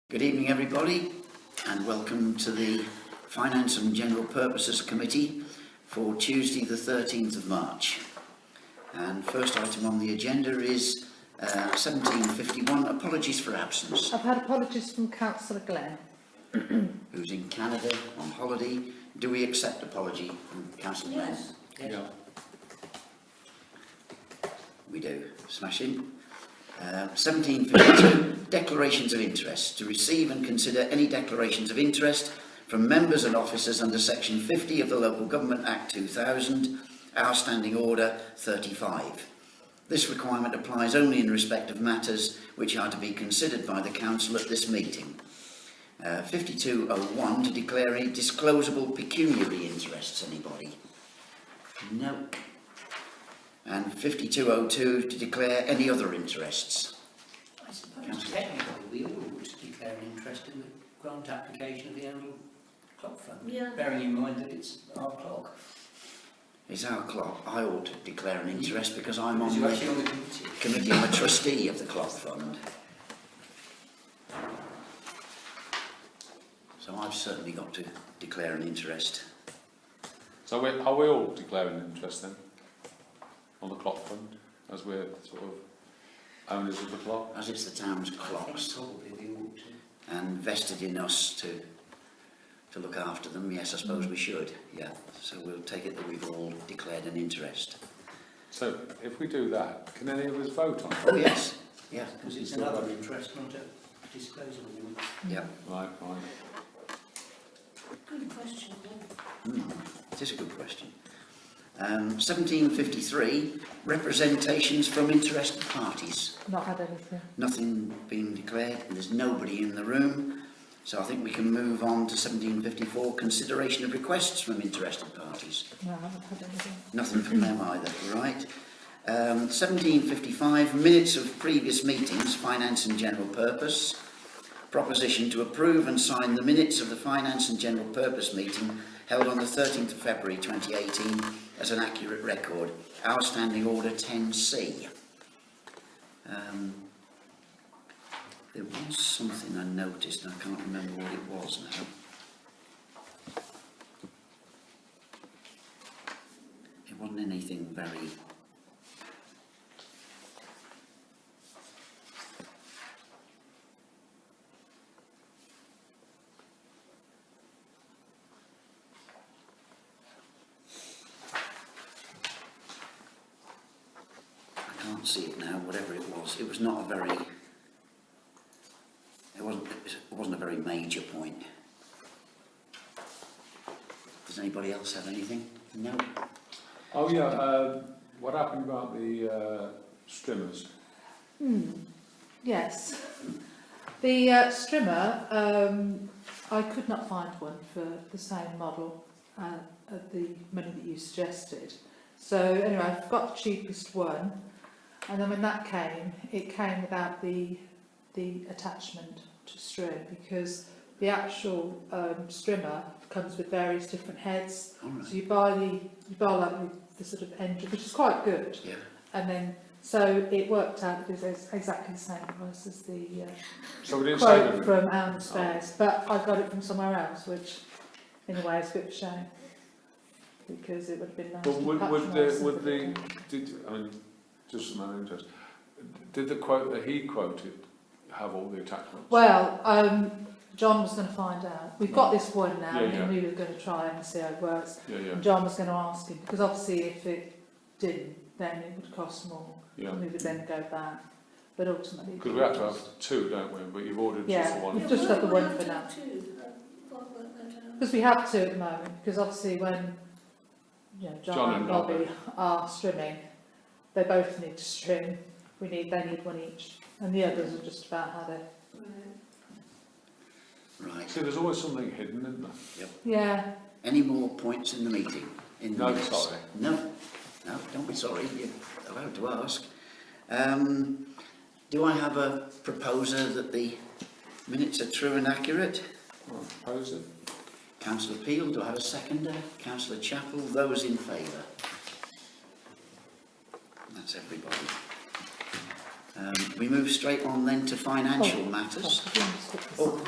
Good evening everybody, and welcome to the Finance and General Purposes Committee for Tuesday the 13th of March. And first item on the agenda is 1751, apologies for absence. I've had apologies from Councillor Glenn. Who's in Canada on holiday. Do we accept apology from Councillor Glenn? Yes. Yeah. We do. Smashing. 1752, declarations of interest. To receive and consider any declarations of interest from members and officers under section 50 of the Local Government Act 2000, our standing order 35. This requirement applies only in respect of matters which are to be considered by the Council at this meeting. 5201, to declare any disclosable pecuniary interests. Anybody? No. And 5202, to declare any other interests. I suppose technically we all ought to declare an interest in the grant application of the annual clock fund, bearing in mind that it's our clock. It's our clock. I ought to declare an interest because I'm on You're the actually on the committee. committee. I'm a trustee of the clock fund. So I've certainly got to declare an interest. So are we all declaring an interest then on the clock fund, as we're sort of owners of the clock? As it's the town's I think clocks probably we ought to. and vested in us to look after them, yes, I suppose we should, yeah. So we'll take it that we've all declared an interest. So if we do that, can any of us vote on it? Oh yes, yeah, Because it's another interest, not a disclosable one. yeah. Right, fine. Good question. It is a good question. 1753, representations from interested parties. Not had anything. Nothing being declared, and there's nobody in the room. So I think we can move on to 1754, consideration of requests from interested parties. No, I haven't had anything. Nothing from them either, right. 1755, minutes of previous meetings, Finance and General Purpose. Proposition to approve and sign the minutes of the Finance and General Purpose meeting held on the 13th of February 2018 as an accurate record. Our standing order 10C. There was something I noticed and I can't remember what it was now. It wasn't anything very... I can't see it now, whatever it was not a very... It wasn't a very major point. Does anybody else have anything? No? Oh yeah, what happened about the strimmers? Yes. The strimmer, I could not find one for the same model at the money that you suggested. So anyway, I've got the cheapest one, and then when that came, it came without the attachment to string, because the actual strimmer comes with various different heads. Alright. So you buy like the sort of engine, which is quite good, Yeah. and then so it worked out that it was exactly the same price as the So we didn't say quote that. from Alan Spares, but I got it from somewhere else, which in a way is a bit of a shame, because it would have been nice But to would patronise the somebody. I mean, just a matter of interest, did the quote that he quoted have all the attachments? Well, John was going to find out. We've got this one now, Yeah, and we were going to try and see how it works. Yeah, And John was going to ask him, because obviously if it didn't, then it would cost more, yeah. and we would then go back. But ultimately... Because we have to have two, don't we? But you've ordered just the Yeah, one. we've just got the one for now. Because we have to at the moment, because obviously when John and Bobby are strimming, they both need to string. They need one each, and the others have just about had it. Right. See, there's always something hidden, isn't there? Yeah. Any more points in the meeting? No, minutes? sorry. No, don't be sorry. You're allowed to ask. Do I have a proposer that the minutes are true and accurate? Well, propose it. Councillor Peel, do I have a seconder? Councillor Chappell, those in favour? That's everybody. We move straight on then to financial matters. Oh,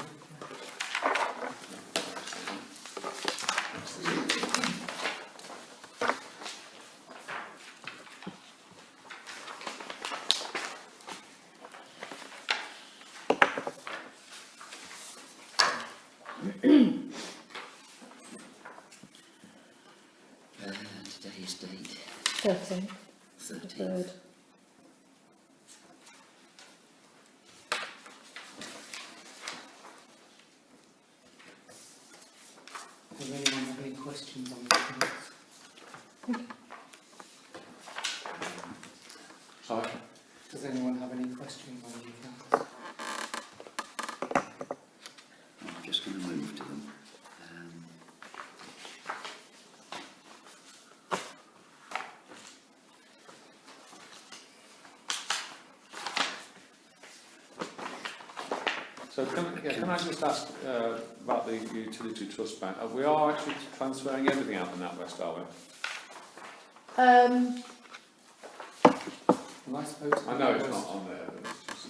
13th, the 13th. 3rd. Does anyone have any questions on this? Sorry? Does anyone have any questions on the accounts? I'm just going to move to them. So can I just ask about the utility trust bank? We are actually transferring everything out of NatWest, are we? Well, I spoke to I know it's NatWest- not on there, but it's just,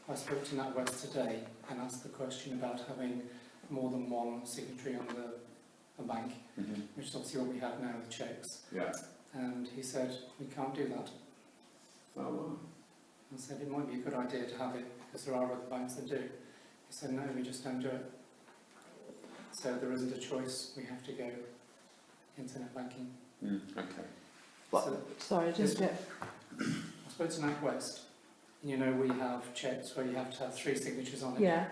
I spoke to NatWest today and asked the question about having more than one signatory on the bank, which is obviously what we have now with cheques. Yeah. And he said, we can't do that. Oh, well. I said, it might be a good idea to have it, because there are other banks that do. He said, no, we just don't do it. So there isn't a choice, we have to go internet banking. Okay. What? So Sorry, I didn't get... I spoke to NatWest. You know, we have cheques where you have to have 3 signatures on it. Yeah,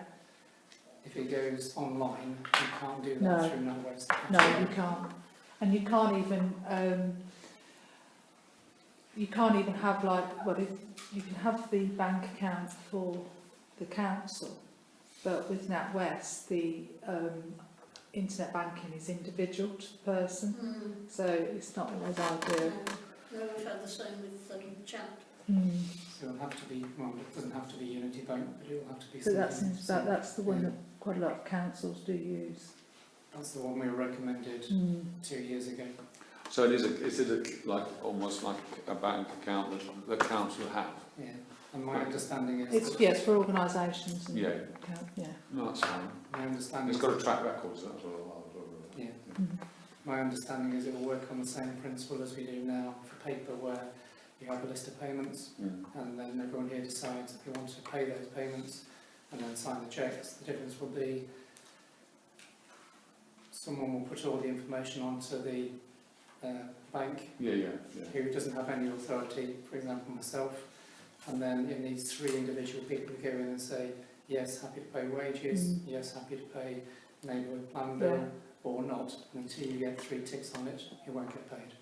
If it goes online, you can't do that No. through NatWest. no, you can't. And you can't even have like, well, you can have the bank account for the council, but with NatWest, the internet banking is individual to the person, so it's not always ideal. No, we've had the same with chat. So it'll have to be, well, it doesn't have to be Unity Bank, but it will have to be So something. that's the one that quite a lot of councils do use. That's the one we were recommended 2 years ago. So is it like almost like a bank account that the council have? Yeah. And my understanding is It's, that, yes, for organisations and Yeah. account, yeah. No, that's fine. my understanding It's is got a track record, so that's what yeah. Mm. My understanding is it will work on the same principle as we do now for paper, where you have a list of payments, and then everyone here decides if they want to pay those payments and then sign the cheques. The difference will be someone will put all the information onto the bank Yeah. who doesn't have any authority, for example myself, and then it needs 3 individual people to go in and say, yes, happy to pay wages, yes, happy to pay neighbourhood plan bill, or not. And until you get 3 ticks on it, you won't get paid.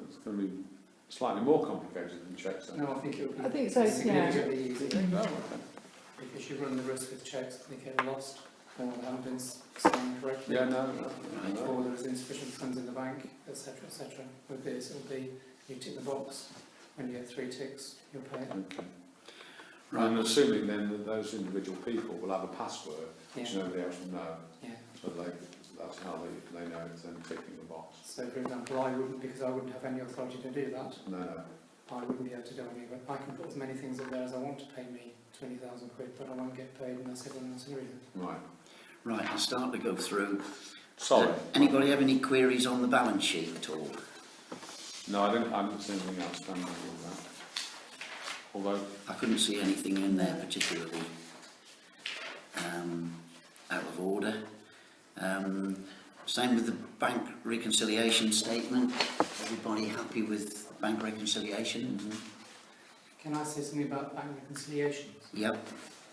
It's going to be slightly more complicated than checks then. No, I think it would be I think so, yeah. significantly easier, Oh, okay. because you run the risk with checks that they get lost, or they haven't been signed correctly, Yeah, no. or there is insufficient funds in the bank, etc., etc. With this, it will be you tick the box. When you get 3 ticks, you'll pay it. Okay. Right. And assuming then that those individual people will have a password which Yeah. nobody else will know, Yeah. so that's how they know it's then ticking the box. So, for example, I wouldn't, because I wouldn't have any authority to do that, No. I wouldn't be able to do any of it. I can put as many things up there as I want to pay me 20,000 quid, but I won't get paid unless everyone else agrees. Right. Right, I'll start to go through. Sorry. Anybody have any queries on the balance sheet at all? No, I didn't see anything outstanding with that. Although, I couldn't see anything in there particularly out of order. Same with the bank reconciliation statement. Everybody happy with bank reconciliation? Can I say something about bank reconciliations? Yep.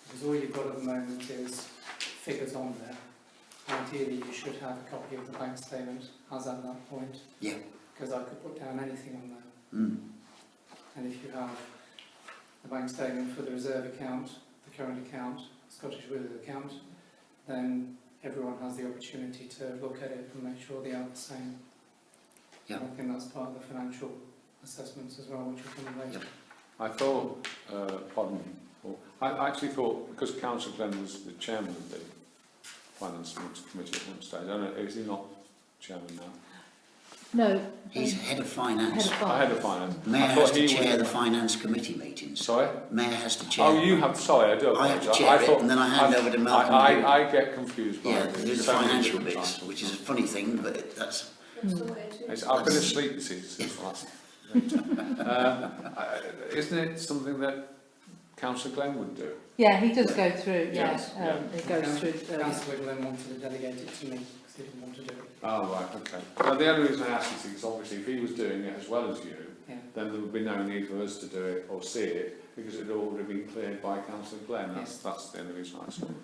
Because all you've got at the moment is figures on there. Ideally, you should have a copy of the bank statement as at that point. Yeah. Because I could put down anything on there. Mm. And if you have the bank statement for the reserve account, the current account, Scottish Widows account, then everyone has the opportunity to look at it and make sure they are the same. Yeah. I think that's part of the financial assessments as well, which will come later. Yep. I thought, pardon me, I actually thought, because Councillor Glenn was the chairman of the Finance Committee at one stage, I don't know, is he not chairman now? No. He's head of finance. I had a finance. Mayor I has thought to he chair the was. finance committee meetings. Sorry? Mayor has to chair. Oh, you have. Sorry, I do I have apologise. to chair thought- it and then I hand over to Malcolm. I get confused by Yeah, it. they do the So many financial different bits, times. which is a funny thing, but that's... That's the way it is. I've been asleep since last. Isn't it something that Councillor Glenn would do. Yeah, he does go through, Yes, yeah, he goes through. Councillor Glenn wanted to delegate it to me because he didn't want to do it. Oh, right, okay. Well, the only reason I asked is because obviously if he was doing it as well as you, Yeah. then there would be no need for us to do it or see it because it had already been cleared by Councillor Glenn. That's the only reason I said it.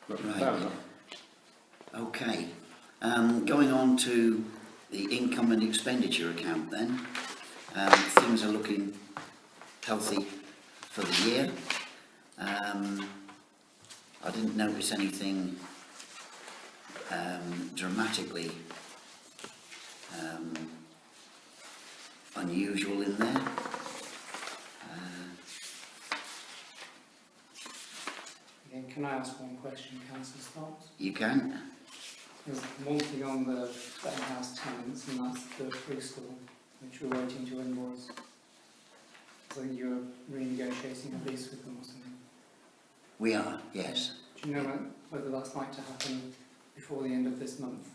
But Right. fair enough. Okay. Going on to the income and expenditure account then. Things are looking healthy for the year. I didn't notice anything dramatically unusual in there. Again, can I ask one question, Councillor Sparks? You can. There's one thing on the Betting House tenants, and that's the preschool, which we're waiting to invoice. I think you're renegotiating a lease with them or something. We are, yes. Do you know whether that's like to happen before the end of this month?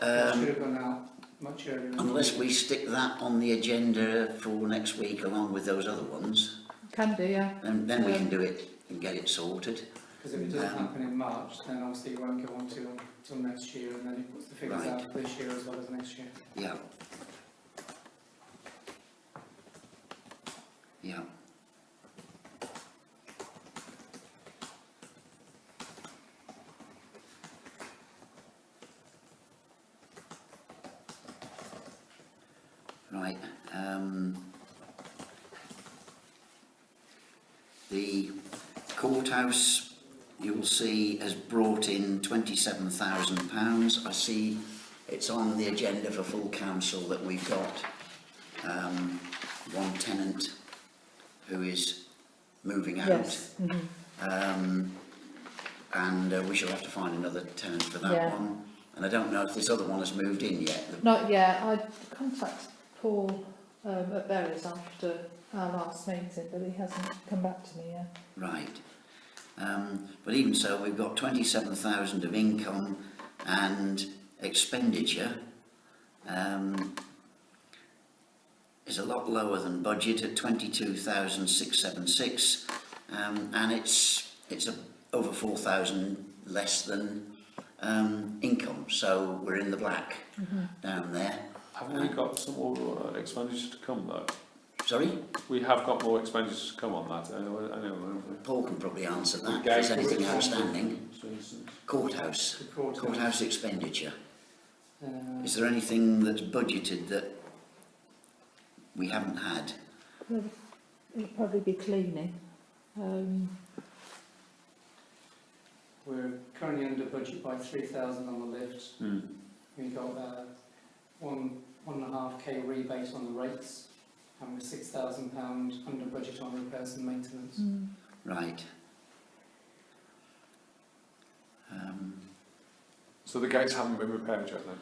It should have gone out much earlier. Unless we stick that on the agenda for next week along with those other ones, Can do, yeah. and then we can do it and get it sorted. Because if it doesn't happen in March, then obviously it won't go on till next year, and then it puts the figures Right. out for this year as well as next year. Yeah. Yeah. Right. The courthouse, you'll see, has brought in £27,000. I see it's on the agenda for full council that we've got one tenant who is moving out. Yes. And we shall have to find another tenant for that Yeah. one. And I don't know if this other one has moved in yet. Not yet. I contacted Paul at Berries after our last meeting, but he hasn't come back to me yet. Right. But even so, we've got 27,000 of income and expenditure is a lot lower than budget at 22,676, and it's over 4,000 less than income. So we're in the black down there. Haven't we got some more expenditure to come though? Sorry, We have got more expenditure to come on that anyway, haven't we? Paul can probably answer that. If Okay. there's anything outstanding. For instance. Courthouse. The courthouse. Courthouse expenditure. Uh, Is there anything that's budgeted that we haven't had? It'll probably be cleaning. We're currently under budget by 3,000 on the lift. We got 1.5k rebate on the rates, and we're £6,000 under budget on repairs and maintenance. Right. So the gates haven't been repaired yet then?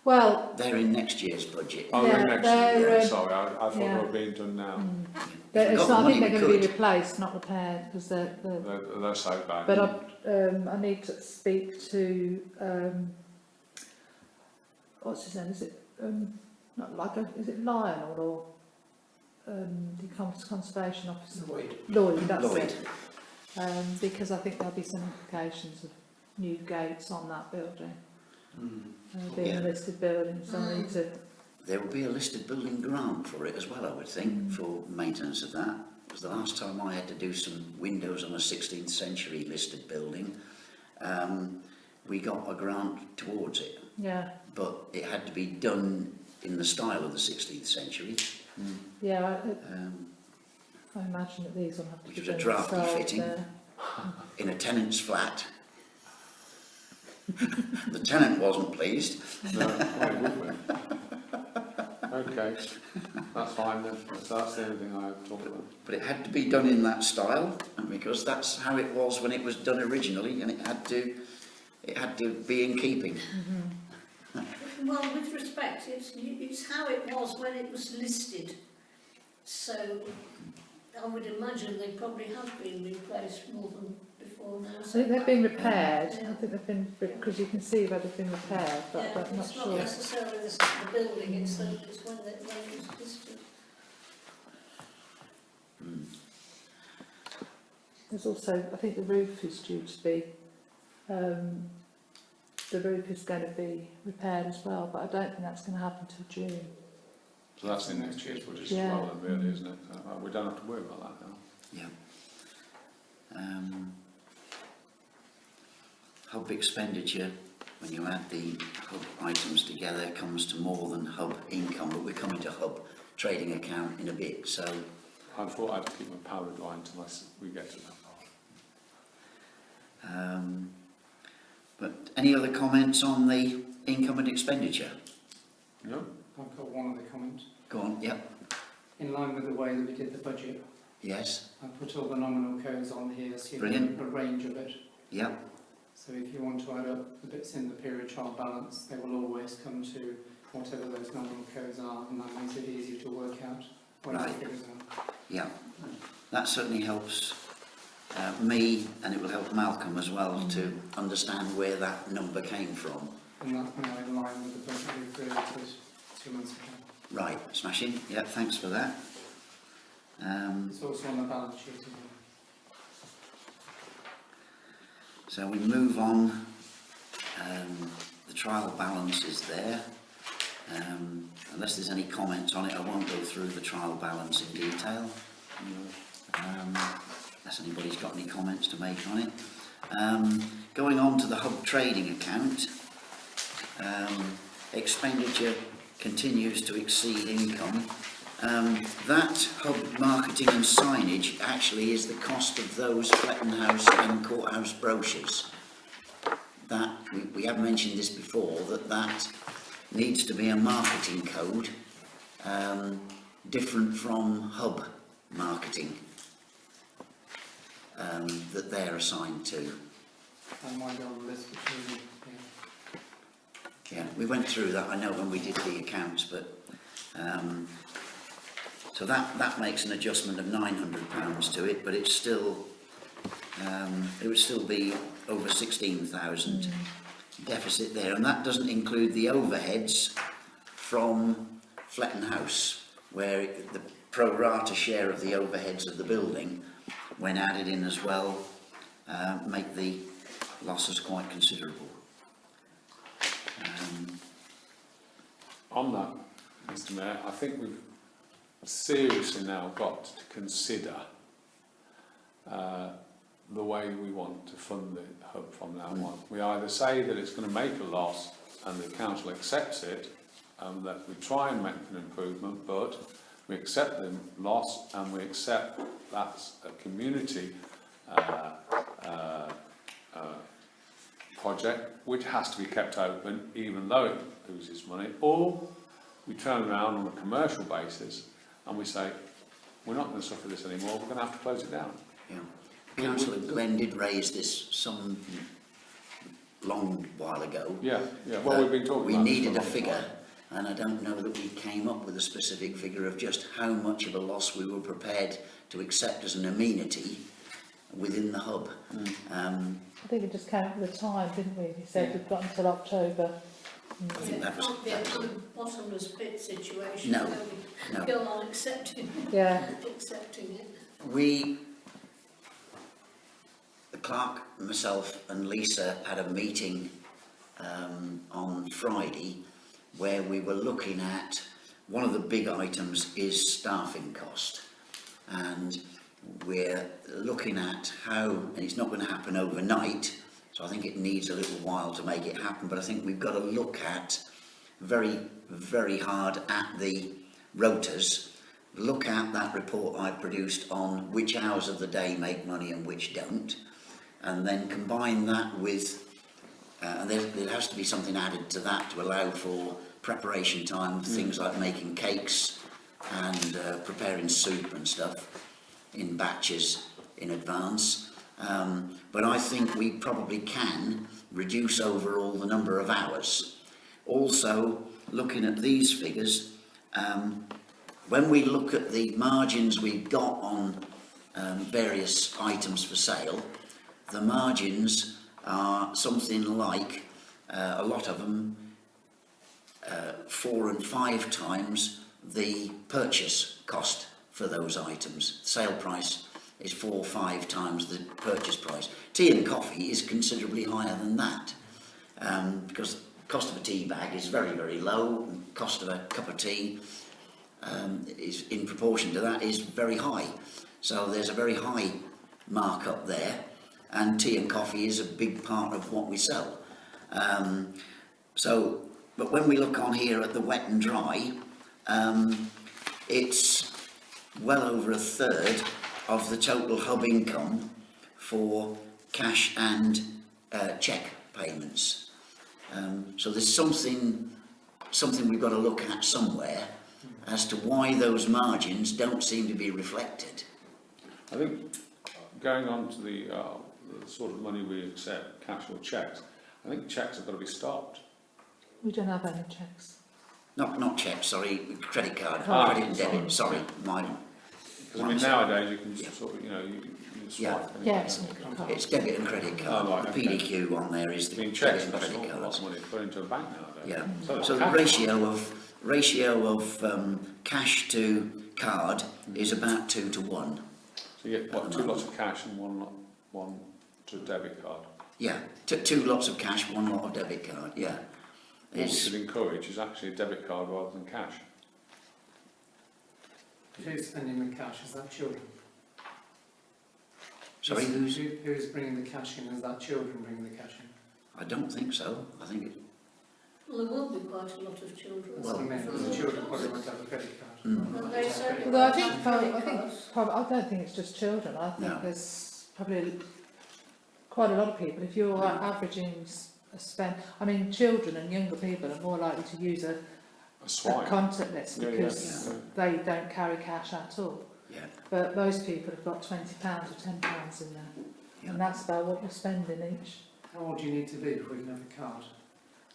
Well, They're in next year's budget. Oh, Yeah, they're next they're, year, sorry, I thought yeah. they were being done now. it's got not, I the think they're money, going we to be could. replaced, not repaired, because they're They're so bad. but I need to speak to what's his name? Is it not like is it Lionel or the conservation officer? Lloyd, that's Lloyd. it. Because I think there'll be some implications of new gates on that building, being Yeah. a listed building. So I need to. There will be a listed building grant for it as well, I would think, for maintenance of that. Because the last time I had to do some windows on a 16th century listed building, we got a grant towards it. Yeah, But it had to be done in the style of the 16th century. yeah. Um, I imagine that these will have to Which be was a done drafty inside fitting. there. in a tenant's flat. The tenant wasn't pleased. No, why would we? Okay, that's fine then. That's the only thing I have talked about. But it had to be done in that style, and because that's how it was when it was done originally, and it had to be in keeping. Well, with respect, it's how it was when it was listed. So I would imagine they probably have been replaced more than before now. I think they've been repaired. Yeah. I think they've been, because you can see where they've been repaired, but Yeah, I'm not it's not sure. necessarily the building, it's when it was listed. There's also, I think the roof is due to be, the roof is going to be repaired as well, but I don't think that's going to happen till June. So that's in next year's budget Yeah. as well, then, really, isn't it? We don't have to worry about that now. Yeah. Hub expenditure, when you add the hub items together, comes to more than hub income, but we're coming to hub trading account in a bit, so I thought I'd keep my powder dry until we get to that. but any other comments on the income and expenditure? No? I've got one other comment. Go on, yep, In line with the way that we did the budget, yes, I put all the nominal codes on here, so you Brilliant. have a range of it. yep, So if you want to add up the bits in the period trial balance, they will always come to whatever those nominal codes are, and that makes it easier to work out what Right. the figures are. yeah. That certainly helps me, and it will help Malcolm as well to understand where that number came from. And that's now in line with the budget we created 2 months ago. Right, smashing, yeah, thanks for that. It's also on the balance sheet as well. So we move on, the trial balance is there. Unless there's any comments on it, I won't go through the trial balance in detail. Unless anybody's got any comments to make on it. Going on to the hub trading account, expenditure continues to exceed income. That hub marketing and signage actually is the cost of those Fletton House and Courthouse brochures. That, we have mentioned this before, that needs to be a marketing code, different from hub marketing, that they're assigned to. That might be on the list between, Yeah, we went through that, I know, when we did the accounts, but so that makes an adjustment of £900 to it, but it's still it would still be over 16,000 deficit there, and that doesn't include the overheads from Fletton House, where the pro rata share of the overheads of the building, when added in as well, make the losses quite considerable. On that, Mr Mayor, I think we've seriously now got to consider the way we want to fund the hub from now on. We either say that it's going to make a loss and the council accepts it, and that we try and make an improvement, but we accept the loss and we accept that's a community project which has to be kept open even though it loses money, or we turn around on a commercial basis and we say we're not going to suffer this anymore, we're going to have to close it down. Yeah. Councillor Glenn did raise this some long while ago. Yeah. Well, we've been talking we about needed a this for long figure, time. and I don't know that we came up with a specific figure of just how much of a loss we were prepared to accept as an amenity within the hub. I think it just came up with the time, didn't we? We said we've got until October. I think that was, It can't be a bottomless pit situation. No, where we no. Go on accepting it. The clerk, myself and Lisa had a meeting on Friday where we were looking at, one of the big items is staffing cost, and we're looking at how, and it's not going to happen overnight, so I think it needs a little while to make it happen, but I think we've got to look at very, very hard at the rotas, look at that report I produced on which hours of the day make money and which don't, and then combine that with, and there has to be something added to that to allow for preparation time, things like making cakes and preparing soup and stuff in batches in advance. But I think we probably can reduce overall the number of hours. Also, looking at these figures, when we look at the margins we've got on various items for sale, the margins are something like, a lot of them, 4 and 5 times the purchase cost for those items. Sale price is 4 or 5 times the purchase price. Tea and coffee is considerably higher than that, because the cost of a tea bag is very, very low, and cost of a cup of tea is, in proportion to that, is very high. So there's a very high markup there, and tea and coffee is a big part of what we sell. But when we look on here at the wet and dry, it's well over a third of the total hub income for cash and cheque payments. So there's something we've got to look at somewhere as to why those margins don't seem to be reflected. I think going on to the sort of money we accept, cash or cheques, I think cheques have got to be stopped. We don't have any cheques. Not cheques, sorry, credit card, Ah, credit and debit, sorry, mine. Because I mean nowadays you can sort of, you know, you swipe. Yeah. and Yeah, you it's can- not card. It's debit and credit card. Oh, right, The okay. PDQ on there is I the mean, debit cheques and cost an credit awful lot cards. of money to put into a bank nowadays. Yeah. So So the cash- ratio of cash to card is about 2 to 1. So you get what, 2 lots of cash and one to debit card. Yeah, 2 lots of cash, 1 lot of debit card. Yeah, What we it's should encourage is actually a debit card rather than cash. Who's spending the cash? Is that children? sorry. Who's bringing the cash in? Is that children bringing the cash in? I don't think so. I think it. Well, there will be quite a lot of children. Well, I mean, the children probably won't have a credit card. Well, they certainly Although I won't think, have probably, credit I think cards. I don't think it's just children. I think No. there's probably quite a lot of people. If you're averaging a spend, I mean, children and younger people are more likely to use a Swipe. contactless Yeah, because yeah. they don't carry cash at all. Yeah, But most people have got £20 or £10 in there, yeah. and that's about what you're spending each. How old do you need to be before you can have a card?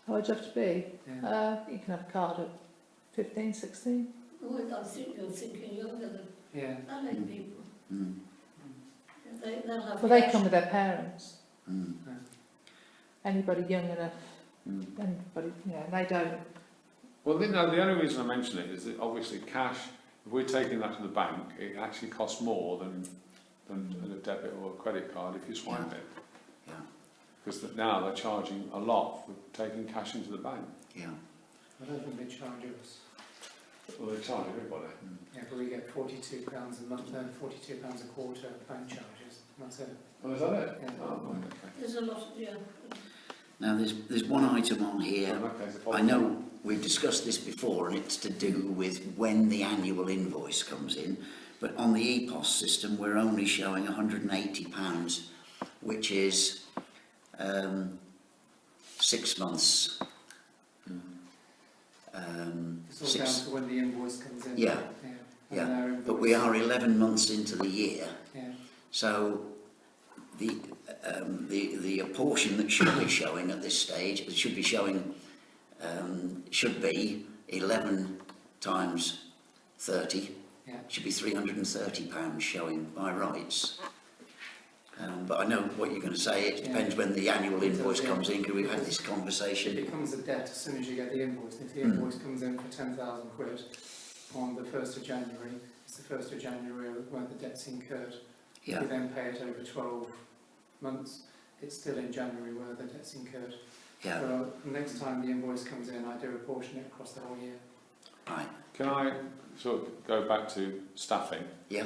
How old do you have to be? Yeah. You can have a card at 15, 16. Oh, I think you're thinking younger than Yeah. that age people. Mm, They'll have Well, they cash. come with their parents. mm, Anybody young enough, mm. anybody, you know, they don't. Well, the only reason I mention it is that obviously cash, if we're taking that to the bank, it actually costs more than a debit or a credit card if you swipe it. Yeah. Because now they're charging a lot for taking cash into the bank. Yeah. I don't think they charge us. Well, they charge everybody. Yeah, but we get £42 a month, £42 a quarter bank charges. That's it. Oh, is that it? Yeah. Oh, right, okay. There's a lot of, yeah. Now there's one item on here. Oh, okay, so I know we've discussed this before, and it's to do with when the annual invoice comes in. But on the EPOS system, we're only showing £180, which is 6 months. It's all down to when the invoice comes in. Yeah. And Yeah. our But we invoice- are 11 months into the year, Yeah. so the portion that should be showing at this stage, it should be showing, should be 11 times 30. Yeah. Should be £330 showing by rights. But I know what you're going to say. It depends when the annual invoice comes in, because we've had this It conversation. becomes a debt as soon as you get the invoice. And if the Mm. invoice comes in for £10,000 on the 1st of January, it's the 1st of January when the debt's incurred. Yeah, We then pay it over 12 months. It's still in January where the debt's incurred. yeah, So next time the invoice comes in, I do apportion it across the whole year. right, Can I sort of go back to staffing? yeah.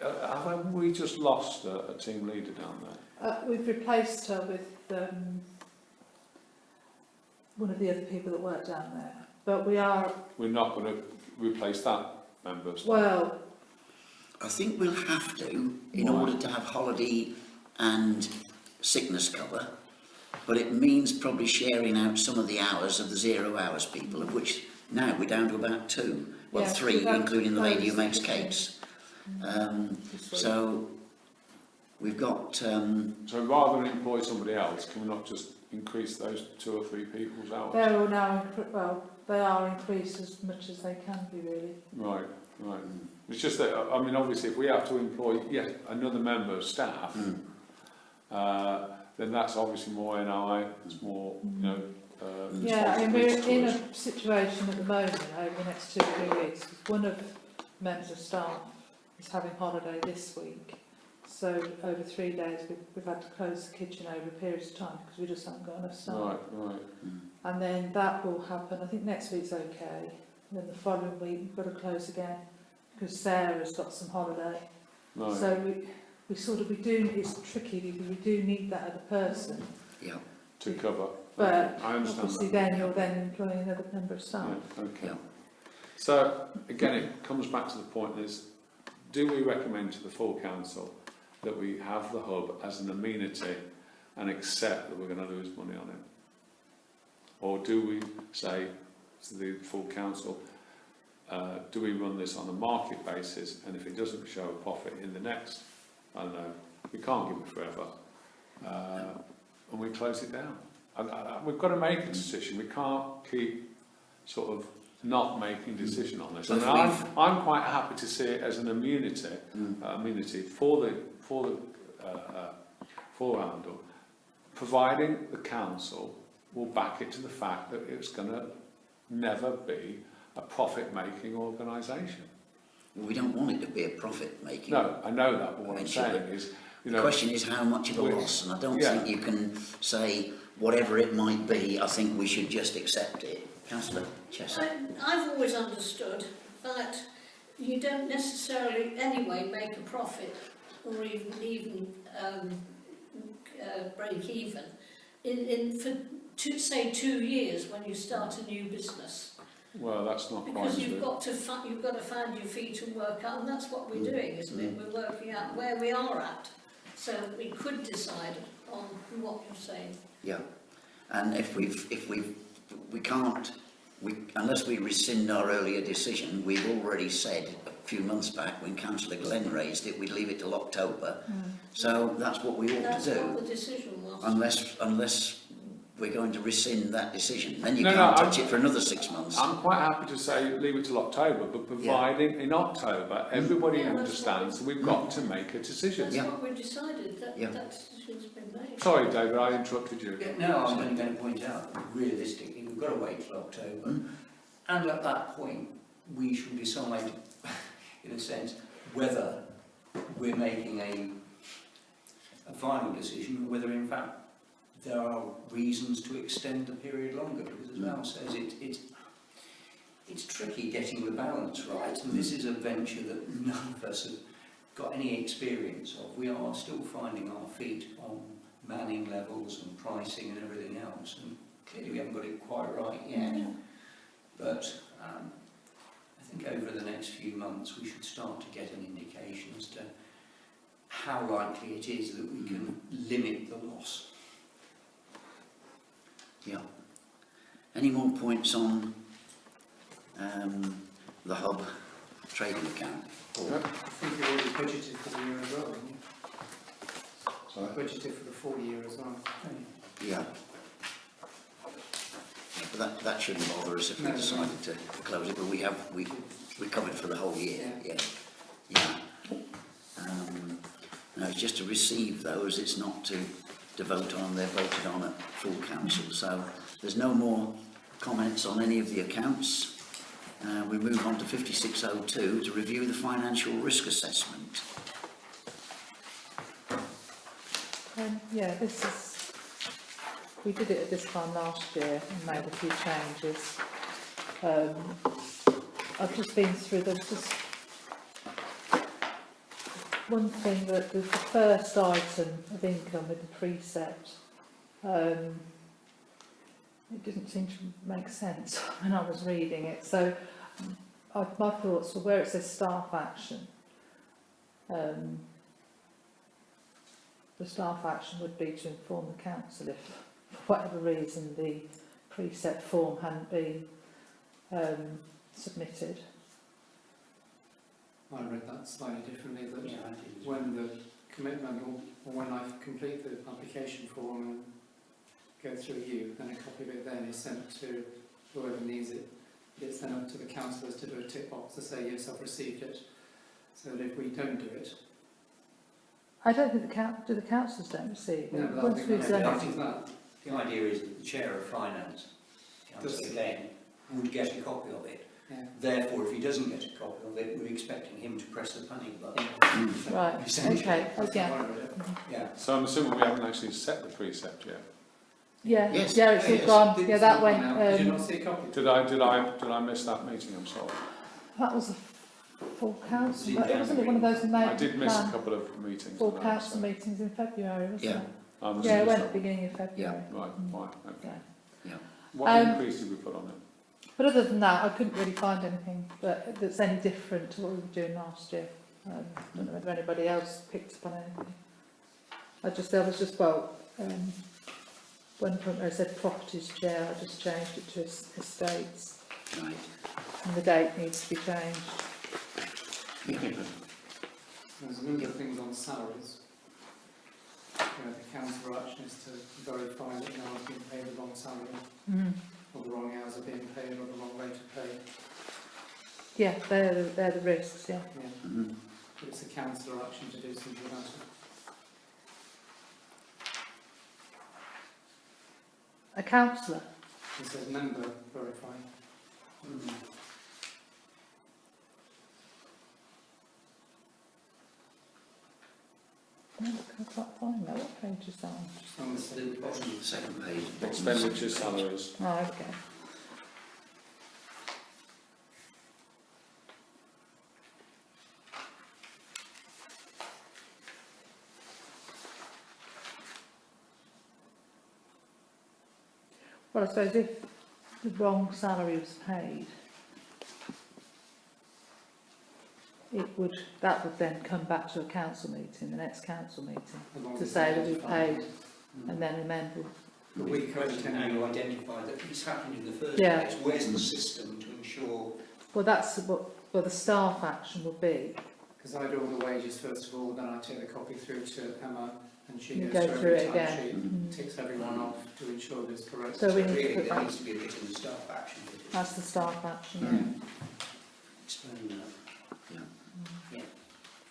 Have we just lost a team leader down there? We've replaced her with one of the other people that work down there. But we are, We're not going to replace that member of staff. well, I think we'll have to, in Why? order to have holiday and sickness cover, but it means probably sharing out some of the hours of the 0 hours people, of which now we're down to about 2, well Yeah, 3, we've had including the lady who those makes different- cakes. So we've got, So rather than employ somebody else, can we not just increase those 2 or 3 people's hours? they're all now, they are increased as much as they can be, really. Right, right. It's just that, I mean, obviously, if we have to employ another member of staff, then that's obviously more NI, there's more, you know, Yeah, I mean, we're responsibility in to us. a situation at the moment over the next 2 or 3 weeks. One of the members of staff is having holiday this week. So over 3 days we've had to close the kitchen over a period of time because we just haven't got enough staff. Right, right. And then that will happen, I think next week's okay. And then the following week we've got to close again because Sarah's got some holiday. Right. So we sort of, it's tricky because we do need that other person. Yeah. To cover. But I understand obviously that. then you're then employing another member of staff. Yeah, okay. Yeah. So, again, it comes back to the point is, do we recommend to the full council that we have the hub as an amenity and accept that we're going to lose money on it? Or do we say to the full council, do we run this on a market basis, and if it doesn't show a profit in the next, I don't know, we can't give it forever, and we close it down? We've got to make a decision. We can't keep sort of not making a decision on this. So And if I'm quite happy to see it as an amenity for Arundel, providing the council will back it to the fact that it's going to never be a profit-making organisation. We don't want it to be a profit-making. No, I know that, but what I'm Eventually. saying is, you The know, question is how much of a we- loss, and I don't yeah. think you can say whatever it might be, I think we should just accept it. Councillor Chester. I've always understood that you don't necessarily anyway make a profit or even break even for say 2 years when you start a new business, well, that's not quite because true. you've got to find your feet and work out, and that's what we're doing, isn't it? We're working out where we are at, so that we could decide on what you're saying. Yeah, and if we can't, unless we rescind our earlier decision, we've already said a few months back when Councillor Glenn raised it, we'd leave it till October. So that's what we ought That's to what do, the decision was. unless we're going to rescind that decision. Then you No, can't no, touch it for another 6 months. I'm quite happy to say leave it till October, but providing in October everybody Yeah, that's understands that we've got to make a decision. That's Yeah. what we decided, that Yeah. that decision's been made. Sorry, David, I interrupted you. Yeah, no, I was only going to point out, realistically, we've got to wait till October. And at that point, we shall decide, in a sense, whether we're making a final decision, or whether in fact there are reasons to extend the period longer. Because as Val says, it's tricky getting the balance right, and this is a venture that none of us have got any experience of. We are still finding our feet on manning levels and pricing and everything else, and clearly we haven't got it quite right yet. But I think over the next few months we should start to get an indication as to how likely it is that we can limit the loss. Yeah. Any more points on the hub trading account? I think you already budgeted for the year as well, haven't you? Sorry? Budgeted for the full year as well. Yeah. But that shouldn't bother us if we No, no. decided to close it, but we're covered for the whole year, Yeah. yeah. No, it's just to receive those, it's not to vote on, they're voted on at full council, so there's no more comments on any of the accounts. We move on to 5602 to review the financial risk assessment. Yeah, this is, we did it at this time last year and made a few changes. I've just been through, there's just one thing that the first item of income with the precept, it didn't seem to make sense when I was reading it. So my thoughts were where it says staff action, the staff action would be to inform the council if, for whatever reason, the precept form hadn't been submitted. I read that slightly differently, that Yeah, I did as when the commitment or when I complete the application form and go through you, then a copy of it then is sent to whoever needs it. It's then up to the councillors to do a tick box to say, yes, I've received it. So that if we don't do it, I don't think the councillors don't receive it. No, but I Once think we've that- done I it, think that the idea is that the Chair of Finance, Councillor Glenn, would get a copy of it, Yeah. Therefore, if he doesn't get a copy of it, we're expecting him to press the panic button. Right, Essentially. okay, That's yeah. how I read it. Yeah. So I'm assuming we haven't actually set the precept yet. Yeah, Yes. yeah, it's all Yes. gone. Did Yeah, you that see went. now? Did you not see a copy? Did I miss that meeting? I'm sorry. That was a full council. See, But wasn't it one of those I did miss a couple of meetings. full on that, council so meetings in February, wasn't Yeah. it? I'm Yeah, it went assuming at the beginning of February. so. Right, fine, okay. Yeah. What Um, increase did we put on it? But other than that, I couldn't really find anything that's any different to what we were doing last year. Don't know whether anybody else picked up on anything. One point where I said properties chair, I just changed it to estates, Right. and the date needs to be changed. There's a number of things on salaries. The council action is to verify that no one's been paid the wrong salary, or the wrong hours are being paid, or the wrong rate of pay. Yeah, they're the risks, yeah. Yeah. Mm-hmm. But it's a councillor action to do something about it. A councillor? It says member verify. No, I can't find that. What page is that on? Just on the The second bottom page. of the second page. Expenditure salaries. Oh, okay. Well, I suppose if the wrong salary was paid, that would then come back to a council meeting, the next council meeting, As long to as say it's that we identified. paid and then amend. But we question how you identify that it's happened in the first Yeah. place. Where's the system to ensure? Well, that's what the staff action would be. Because I do all the wages first of all, then I take the copy through to Emma, and she You goes go through through every it time again. sheet, Mm. ticks everyone off to ensure that it's correct. So we need to Really, put there that, needs to be a bit in the staff action. bit. that's the staff action, Mm. yeah. Explain that. Yeah. Yeah.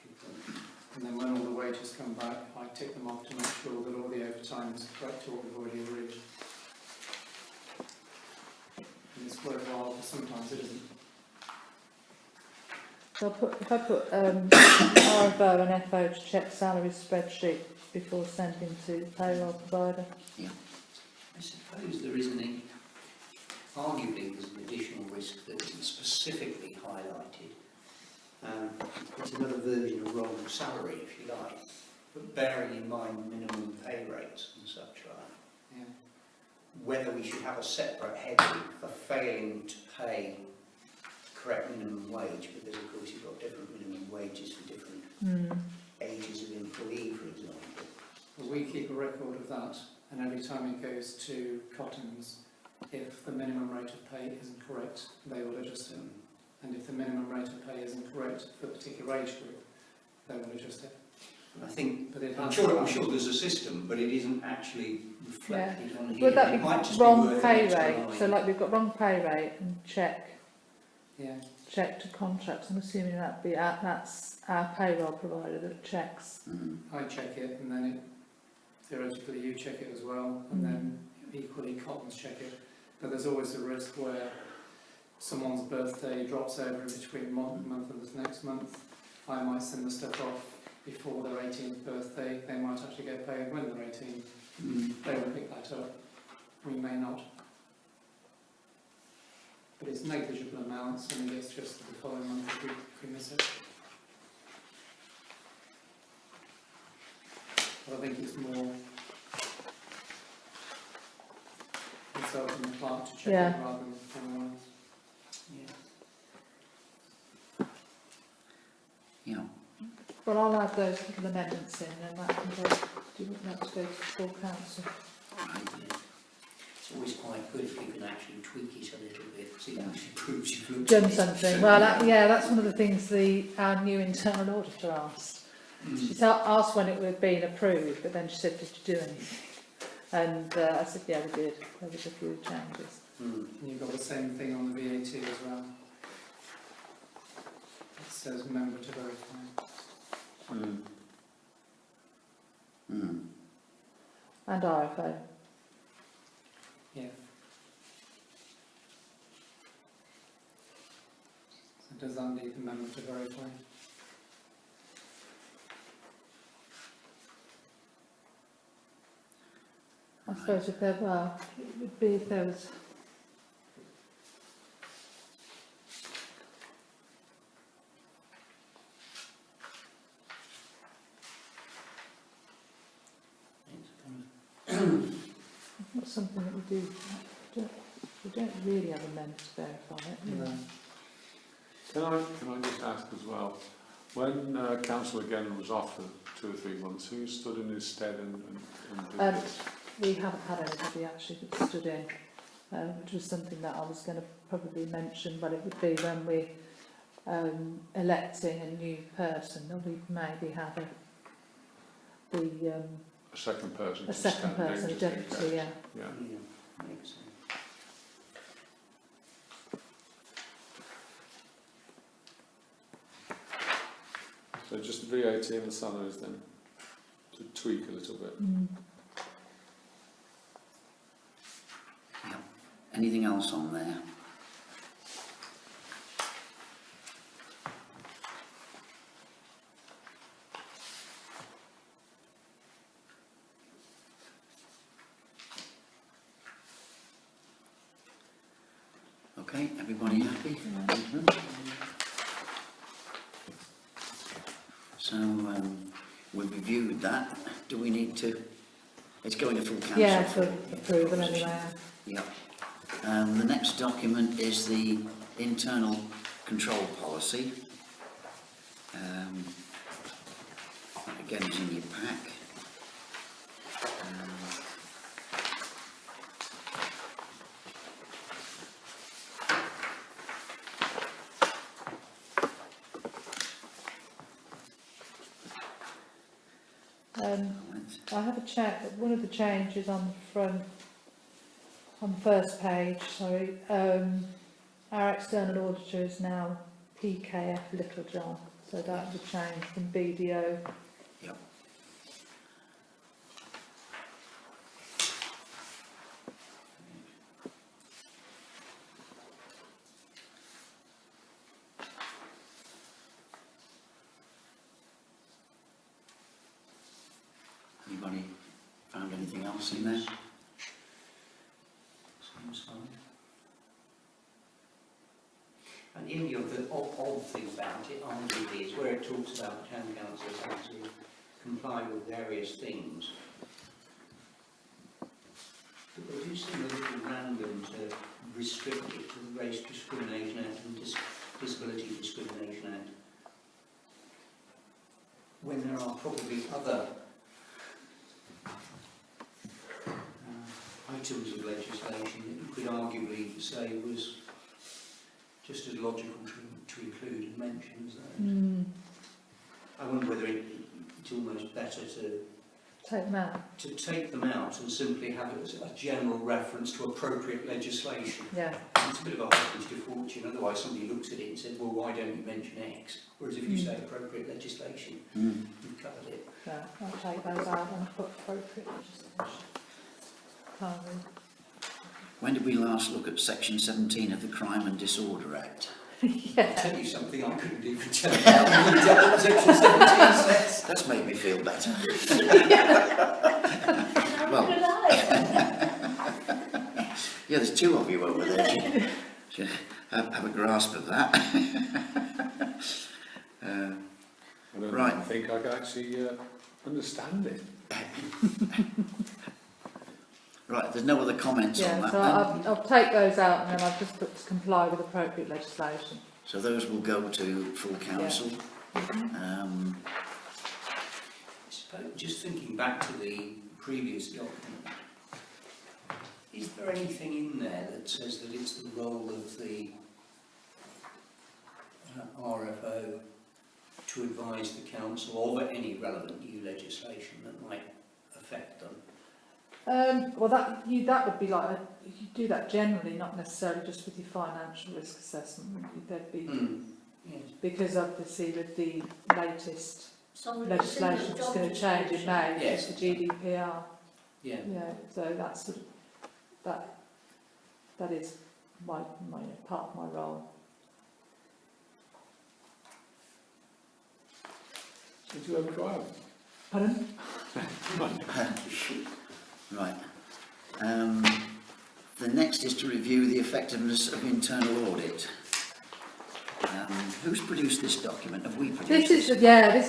Good point. And then when all the wages come back, I tick them off to make sure that all the overtime is correct to what we've already agreed. And it's worthwhile, but sometimes it isn't. So if I put RFO and FO to check salary spreadsheet before sending to payroll provider. I suppose there is arguably there's an additional risk that isn't specifically highlighted. It's another version of wrong salary, if you like, but bearing in mind minimum pay rates and such like. Yeah. Whether we should have a separate heading for failing to pay correct minimum wage, because of course you've got different minimum wages for different ages of employee, for example. But we keep a record of that, and every time it goes to Cottons, if the minimum rate of pay isn't correct, they will adjust it. And if the minimum rate of pay isn't correct for a particular age group, they will adjust it. I think, But it I'm has sure there's a system, but it isn't actually reflected on here. Would that It might be just wrong worth an pay extra rate? line. So like we've got wrong pay rate and check Yeah. to contracts. I'm assuming that's our payroll provider that checks. Mm. I check it, and then theoretically you check it as well, and then equally Cottons check it. But there's always a risk where someone's birthday drops over in between one month and the next month. I might send the stuff off before their 18th birthday. They might actually get paid when they're 18. They will pick that up. We may not. But it's negligible amounts, and it gets just the following month if we miss it. But I think it's more myself and the clerk to check Yeah. it rather than anyone else. Yeah. Yeah. Well, I'll add those little amendments in, and that can go. Do you want that to go to full council? Right, yeah. It's always quite good if you can actually tweak it a little bit, so it Yeah. actually proves you've looked Done at it. something. Well, that's one of the things our new internal auditor asked. She asked when it would have been approved, but then she said, "Did you do anything?" And I said, "Yeah, we did. There was a few changes." Mm. And you've got the same thing on the VAT as well. It says member to verify. Mm. And RFO. Yeah. does that need the member to verify? I suppose if there were, it would be if there was. Not something that we do. We don't really have a member to verify it. do we? No. Can I just ask as well, when Councillor Gannon was off for 2 or 3 months, who stood in his stead and did this? We haven't had anybody actually that stood in, which was something that I was going to probably mention, but it would be when we're electing a new person, then we maybe have A second person. a to second stand in person, a just in deputy, case. yeah. Yeah. Yeah, makes sense. So just the VAT and the salaries then, to tweak a little bit. Anything else on there? Okay, everybody happy? Mhm. So, we've reviewed that. Do we need to? It's going to full council. Yeah, for approval anyway. Yeah. The next document is the internal control policy. That again is in your pack. I have a check. One of the changes on the front, on the first page, sorry, our external auditor is now PKF Littlejohn, so that would change from BDO. Yep. Anybody found anything else in there? Seems fine. And the only other odd thing about it, arguably, is where it talks about the town councils having to comply with various things. But they do seem a little random to restrict it to the Race Discrimination Act and Disability Discrimination Act, when there are probably other items of legislation that you could arguably say was just as logical to include and mention as those. I wonder whether it's almost better to Take them out. take them out and simply have it as a general reference to appropriate legislation. Yeah. It's a bit of a hostage to fortune, otherwise somebody looks at it and says, well, why don't you mention X? Whereas if you say appropriate legislation, you've covered it. No, I'll take those out and put appropriate legislation. Can't read. When did we last look at section 17 of the Crime and Disorder Act? I'll tell you something I couldn't even tell you how many what section 17 says. That's made me feel better. How Well. could I? Yeah, there's two of you over there. Should have a grasp of that. I don't Right. think I can actually understand it. Right, there's no other comments on Yeah, that so then? I'll take those out and then I've just put to comply with appropriate legislation. So those will go to full council. Just thinking back to the previous document, is there anything in there that says that it's the role of the RFO to advise the council of any relevant new legislation that might affect them? Well, that would be like you do that generally, not necessarily just with your financial risk assessment. There'd be Yes. because obviously with the latest So legislation that's going to change in May, Yes. it's the GDPR. Yeah. Yeah, so that's sort of, that is my part of my role. Did you ever drive? Pardon? Right. The next is to review the effectiveness of internal audit. Who's produced this document? Have we produced This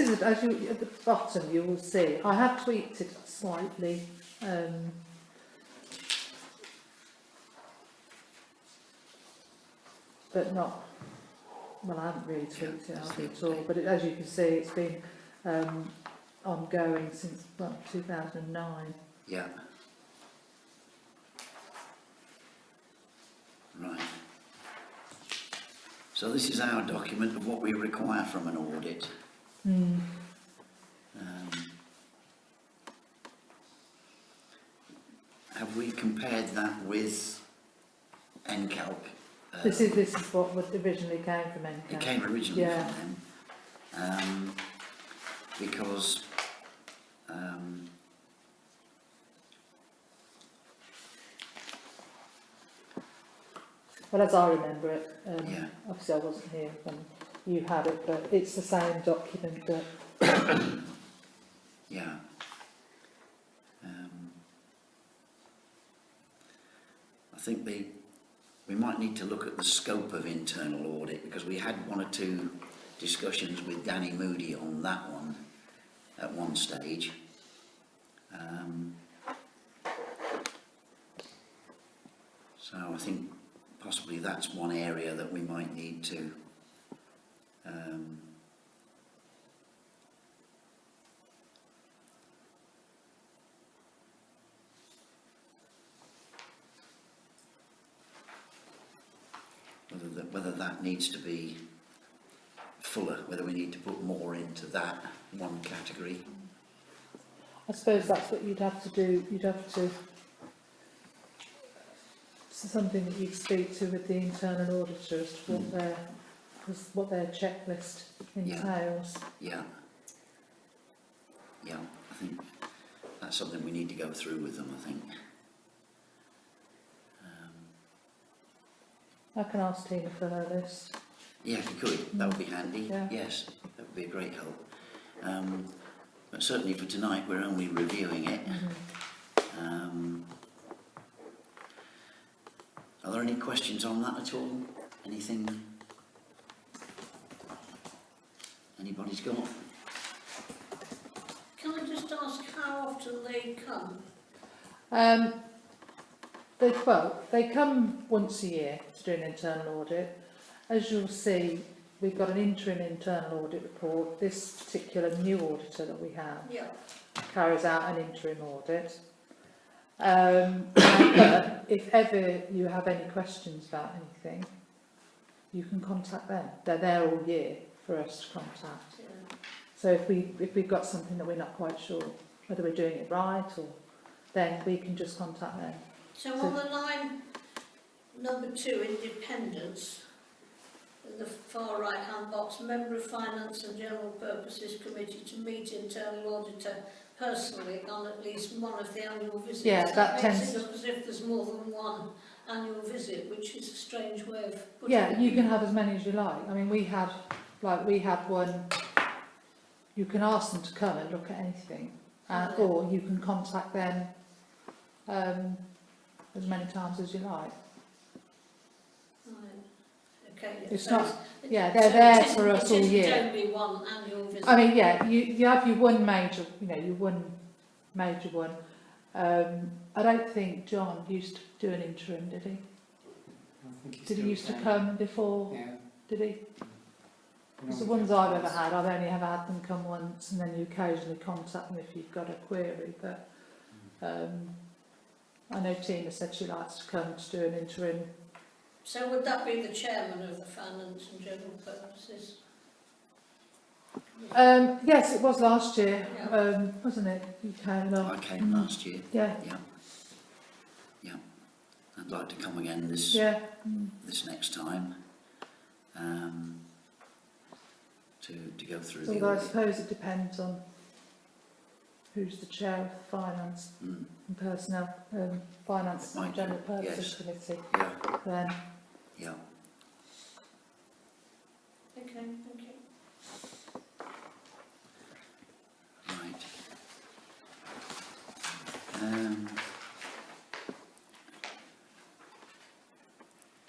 is, as you, at the bottom you will see, I have tweaked it slightly. But not, well, I haven't really tweaked it at all, but as you can see, it's been ongoing since, well, 2009. Yeah. Right. So this is our document of what we require from an audit. Mm. Have we compared that with NCALP? This is what originally came from NCAP. It came originally Yeah. from them. Because Well, as I remember it, Yeah. obviously I wasn't here when you had it, but it's the same document that, yeah. I think we might need to look at the scope of internal audit, because we had one or two discussions with Danny Moody on that one at one stage. So I think possibly that's one area that we might need to whether that needs to be fuller, whether we need to put more into that one category. I suppose that's what you'd have to do. You'd have to, something that you'd speak to with the internal auditor as to what their checklist entails. Yeah. Yeah, I think that's something we need to go through with them, I think. I can ask Tina for her list. Yeah, if you could, that would be handy. Yeah. Yes, that would be a great help. But certainly for tonight, we're only reviewing it. Are there any questions on that at all? Anything anybody's got? Can I just ask how often they come? They come once a year to do an internal audit. As you'll see, we've got an interim internal audit report. This particular new auditor that we have Yeah. carries out an interim audit. But if ever you have any questions about anything, you can contact them. They're there all year for us to contact. Yeah. So if we've got something that we're not quite sure whether we're doing it right, or then we can just contact them. So on the line number 2, independence, in the far right hand box, member of Finance and General Purposes Committee to meet internal auditor personally on at least one of the annual visits. Yeah, that makes tends it look as if there's more than one annual visit, which is a strange way of putting Yeah, it. you can have as many as you like. I mean, we had one. You can ask them to come and look at anything, or you can contact them as many times as you like. Right. Okay. It's so not- Yeah, they're there for us all It year. isn't only one annual visit. I mean, yeah, you have your one major, your one major one. I don't think John used to do an interim, did he? I think he's Did he still used to there. come before? Yeah. Did he? Because the ones I've ever had, I've only ever had them come once, and then you occasionally contact them if you've got a query. But I know Tina said she likes to come to do an interim. So would that be the chairman of the Finance and General Purposes? Yes, it was last year, Yeah. wasn't it? You came along. I came last year. Yeah, Yeah. Yeah. I'd like to come again this yeah. this next time. To go through the Although I audit. suppose it depends on who's the chair of the Finance Mm, and Personnel, Finance It might and General do, Purposes yes. Committee. yeah, Then yeah. Okay, thank you.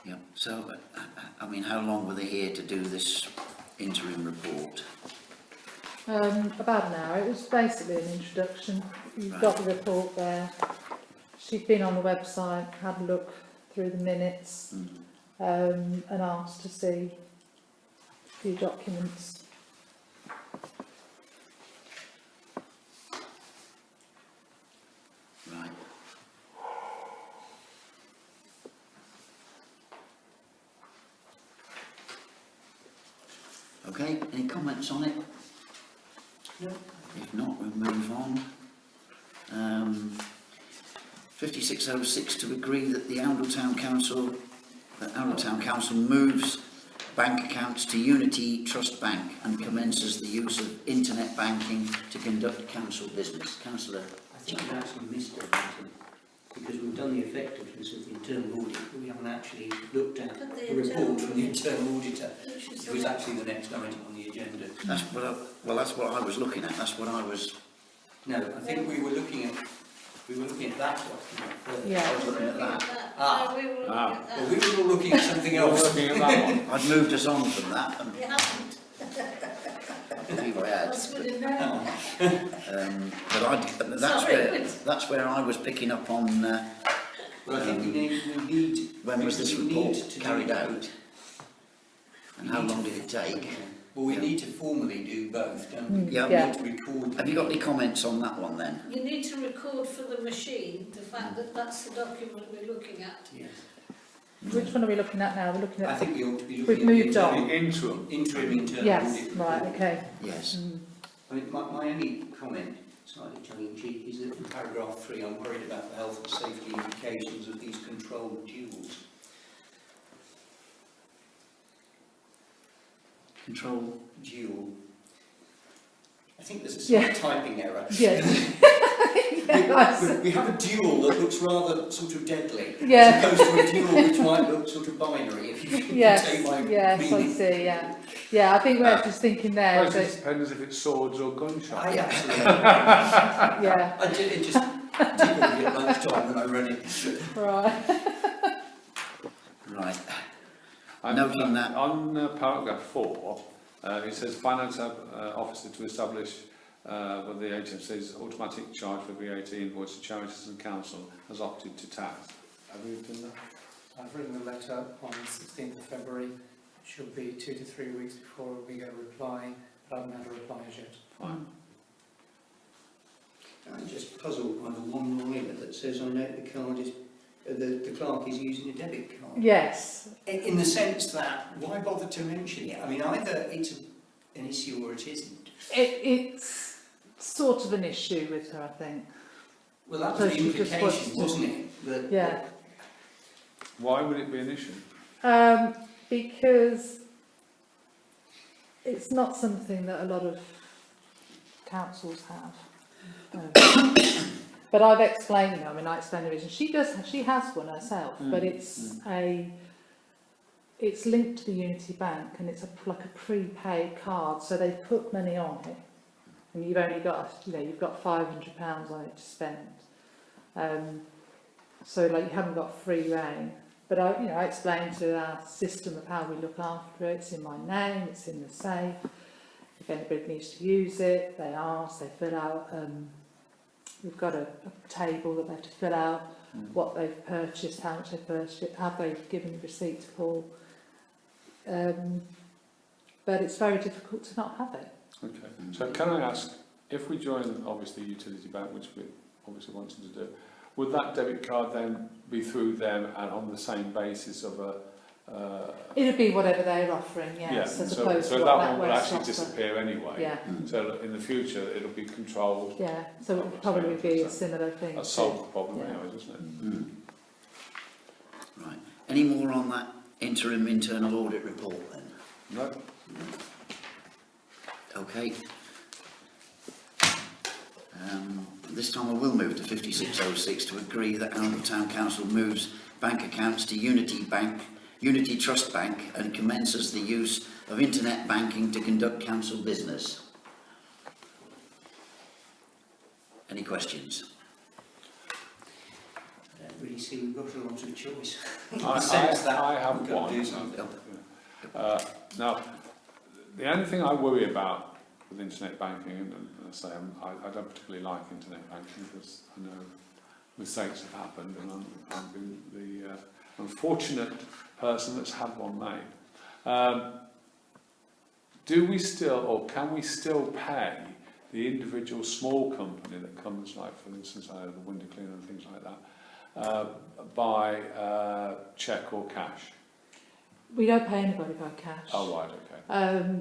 Yeah, so, I mean, how long were they here to do this interim report? About an hour. It was basically an introduction. You've Right. got the report there. She'd been on the website, had a look through the minutes, and asked to see a few documents. Right. Okay, any comments on it? No. If not, we'll move on. 5606 to agree that the Oundle Town Council moves bank accounts to Unity Trust Bank and commences the use of internet banking to conduct council business. Councillor, I think we actually missed it, Martin, because we've done the effectiveness of the internal audit, but we haven't actually looked at But the report from the internal auditor. Which is It was actually the next item on the agenda. that's what I was looking at. That's what I was. No, I think we were looking at that document first. Yeah. I was looking at that. Ah. We were looking Ah. at that. Well, we were all looking at something You're else. looking at that one. I'd moved us on from that. And You haven't. anyway, I had. That's good enough. But that's where I was picking up on Well, I think we need. when was this we report need to do carried both. out and how long did it take. Well, we Yeah. need to formally do both, don't we? Yeah. We need to record. Have you got any comments on that one then? You need to record for the machine the fact that that's the document we're looking at. Yes. Which one are we looking at now? We're looking I at... think we ought to be We've looking moved at on. The interim. interim internal Yes, audit right, report. okay. Yes. I mean, my only comment, slightly tongue-in-cheek, is that in paragraph 3, I'm worried about the health and safety implications of these controlled duels. Control. Duel. I think there's a slight Yeah. typing error. Yeah. We have a duel that looks rather sort of deadly, Yeah. as opposed to a duel which might look sort of binary, if you can Yes, take my yes, I meaning. see, yeah. Yeah, I think we're just thinking there Well, it that, depends if it's swords or gunshots. I absolutely. yeah, I did it just tickled me at lunchtime when I read it. right. Right. And, Noting that- On paragraph 4, it says finance officer to establish whether the agency's automatic charge for VAT invoice to charities and council has opted to tax. Have you done that? I've written the letter on 16th of February. Should be 2 to 3 weeks before we get a reply, but I haven't had a reply as yet. Fine. I'm just puzzled by the one liner that says, I note the card is, the clerk is using a debit card. Yes, In the sense that, why bother to mention it? I mean, either it's an issue or it isn't. it's sort of an issue with her, I think. Well, that So was the she just wants implication, to- wasn't it? That, Yeah. Why would it be an issue? Because it's not something that a lot of councils have. But I've explained, I mean, I explained the reason. She has one herself, but it's it's linked to the Unity Bank and it's like a prepaid card, so they put money on it, and you've only got, you've got £500 on it to spend. So like you haven't got free rein. But I explained to our system of how we look after it. It's in my name, it's in the safe. If anybody needs to use it, they ask, they fill out. We've got a table that they have to fill out what they've purchased, how much they've purchased, have they given the receipt to Paul. But it's very difficult to not have it. Okay. So can I ask, if we join obviously Utility Bank, which we obviously wanted to do, would that debit card then be through them and on the same basis of a... It'd be whatever they're offering, yes, as opposed so to that what one would NatWest actually offer. disappear anyway. Yeah, So in the future it'll be controlled. yeah. So it would probably be a similar thing. That to- solves the problem Yeah. anyway, doesn't it? Right. Any more on that interim internal audit report then? No? Okay. This time I will move to 5606 to agree that Oundle Town Council moves bank accounts to Unity Trust Bank and commences the use of internet banking to conduct council business. Any questions? see we've got a lot of choice. I have we've got one. to do something. Now, the only thing I worry about with internet banking, and I say I don't particularly like internet banking because I know mistakes have happened, and I've been the unfortunate person that's had one made. Do we still, or can we still pay the individual small company that comes, like for instance, the window cleaner and things like that, by cheque or cash? We don't pay anybody by cash. Oh, right, okay.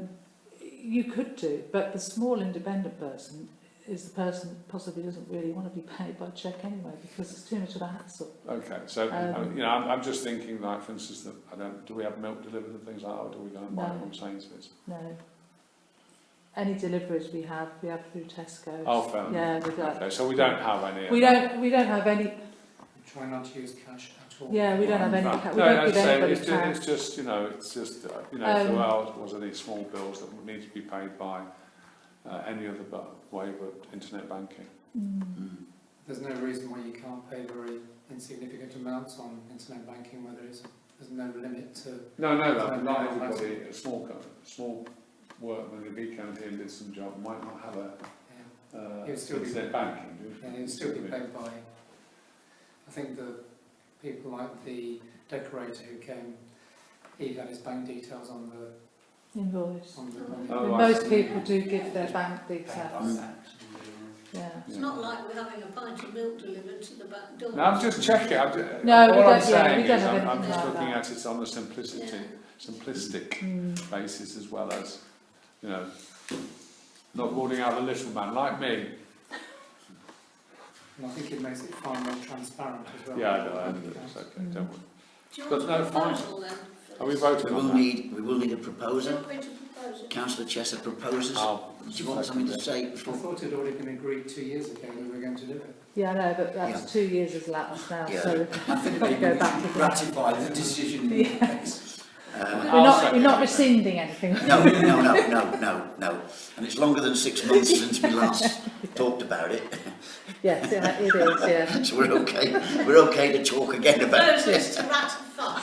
You could do, but the small independent person is the person that possibly doesn't really want to be paid by cheque anyway, because it's too much of a hassle. Okay, so you know, I'm just thinking, like for instance, that do we have milk delivered and things like that, or do we go and buy it No. from Sainsbury's? No. Any deliveries we have through Tesco. Oh, fair enough. Yeah, we don't. Okay, so we don't have any. We don't have any. Try not to use cash at all. Yeah, we don't have any. No, We don't give anybody it's cash. just you know, if there was any small bills that would need to be paid by any other way but internet banking. There's no reason why you can't pay very insignificant amounts on internet banking, whether there's no limit to... No, No, not no, everybody. A small workman in the weekend here did some job might not have a It would still be- internet banking. Do you? Yeah, it would still be paid by... I think the people like the decorator who came, he had his bank details on the... Invoice. Oh, And I most see. people do give their bank details. Yeah. It's not like we're having a pint of milk delivered to the back door. No, I'm just checking. No, we all I'm don't- yeah, saying we don't is have I'm anything just like looking that. at it on the simplistic basis, as well as, you know, not ruling out the little man like me. And I think it makes it far more transparent as well. Yeah, I know, it's okay, don't worry. Do you But want no, a fine. proposal then? Are we We voting will on that? need a Do you proposer. want me to propose it? Councillor Chesser proposes. I'll Do you want something to say I before? thought it had already been agreed 2 years ago that we were going to do it. Yeah, I know, but that's 2 years has lapsed now, Yeah. so I think Probably they go back to the- ratify the decision in Yeah. place. we're not rescinding anything. No. And it's longer than 6 months since we last talked about it. Yes, yeah, it is, yeah. So we're okay. We're okay to talk again about Propose it. is to ratify.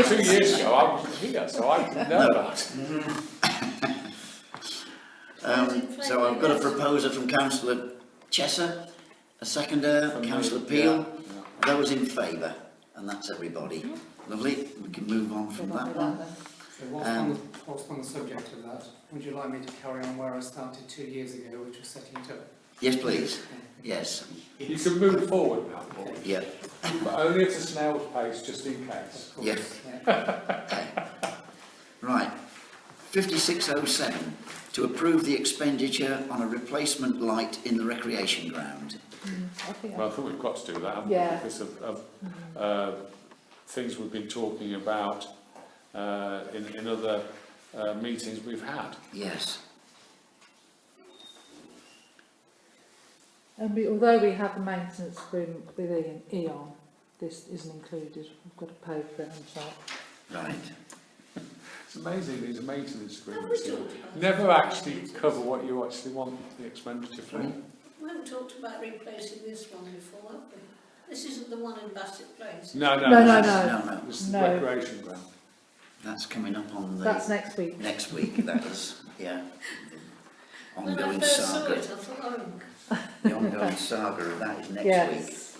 2 years ago, I wasn't here, so I didn't know about it. So I've got a proposer from Councillor Chesser, a seconder, From Councillor the- Peel. yeah. Those in favour, and that's everybody. Lovely. We can move on from that one. So whilst on the subject of that, would you like me to carry on where I started 2 years ago, which was setting it up? Yes, please. Yes. You can move forward now, Paul, Yeah. but only at a snail's pace, just in case. Of course. Yeah. Yeah. Right. 5607, to approve the expenditure on a replacement light in the recreation ground. I think Well, I think we've got to do that, haven't Yeah. we? Because of things we've been talking about in other meetings we've had. Yes. And although we have a maintenance agreement with Eon, this isn't included. We've got to pay for it on top. Right. It's amazing, these maintenance Have we agreements talked about never it? actually cover what you actually want the expenditure for. We haven't talked about replacing this one before, have we? This isn't the one in Bassett Place. No, No, no, no. No. This is No. the recreation ground. That's coming up on the That's next week. next week. That was, yeah. When I Ongoing first saw saga. it, I thought, oh, The ongoing saga of that is next week. Yes.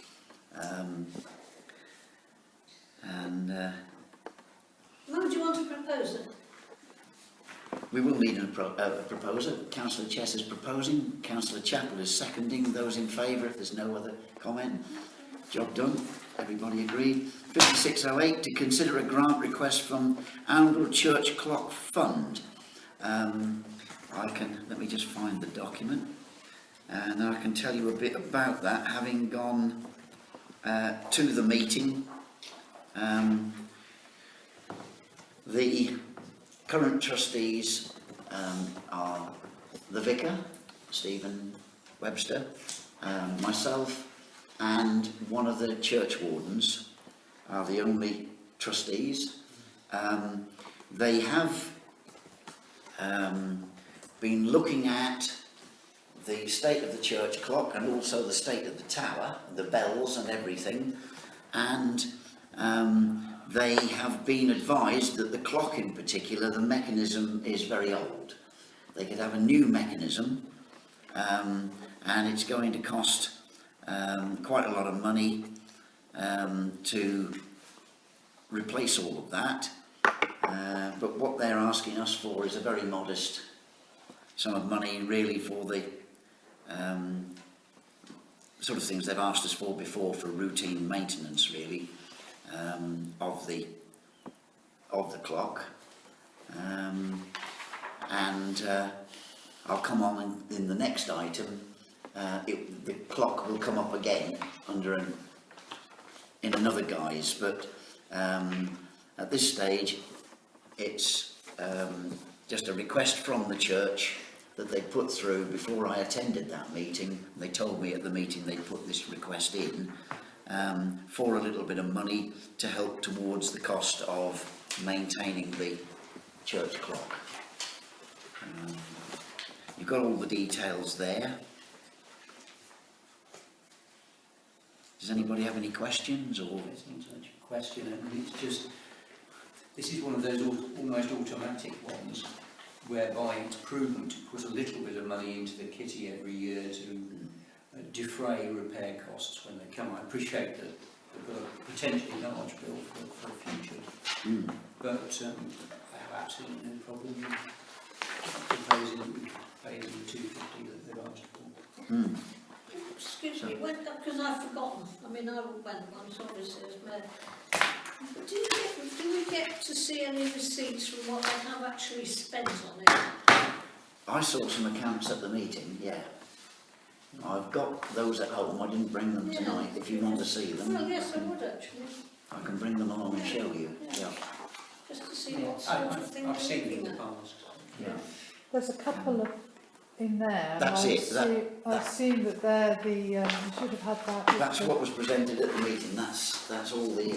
Mum, do you want to propose it? We will need a proposer. Councillor Chess is proposing. Councillor Chappell is seconding. Those in favour, if there's no other comment. Job done. Everybody agreed. 5608, to consider a grant request from Oundle Church Clock Fund. Let me just find the document. And I can tell you a bit about that, having gone to the meeting. The current trustees are the vicar, Stephen Webster, myself, and one of the church wardens are the only trustees. They have been looking at the state of the church clock and also the state of the tower, the bells and everything, and they have been advised that the clock in particular, the mechanism is very old. They could have a new mechanism, and it's going to cost quite a lot of money to replace all of that. But what they're asking us for is a very modest sum of money, really, for the sort of things they've asked us for before, for routine maintenance, really, of the clock. I'll come on in the next item. The clock will come up again in another guise, but at this stage it's just a request from the church that they put through before I attended that meeting. They told me at the meeting they'd put this request in for a little bit of money to help towards the cost of maintaining the church clock. You've got all the details there. Does anybody have any questions, or? It's not such a question, and it's just, this is one of those almost automatic ones whereby it's prudent to put a little bit of money into the kitty every year to defray repair costs when they come. I appreciate that they've got a potentially large bill for the future, but I have absolutely no problem with proposing that we pay them the 250 that they've asked for. Excuse me, because I've forgotten. I mean, I went on, sorry, says Mayor. Do we get to see any receipts from what they have actually spent on it? I saw some accounts at the meeting, yeah. I've got those at home. I didn't bring them tonight. If you want to see them, Well, yes, I would actually. I can bring them along and show you. Yeah. Just to see what sort of thing I've we're seen it in looking the at. past. Yeah. There's a couple of in there. That's it, I assume that they're the, you should have had that. That's what was presented at the meeting. That's all the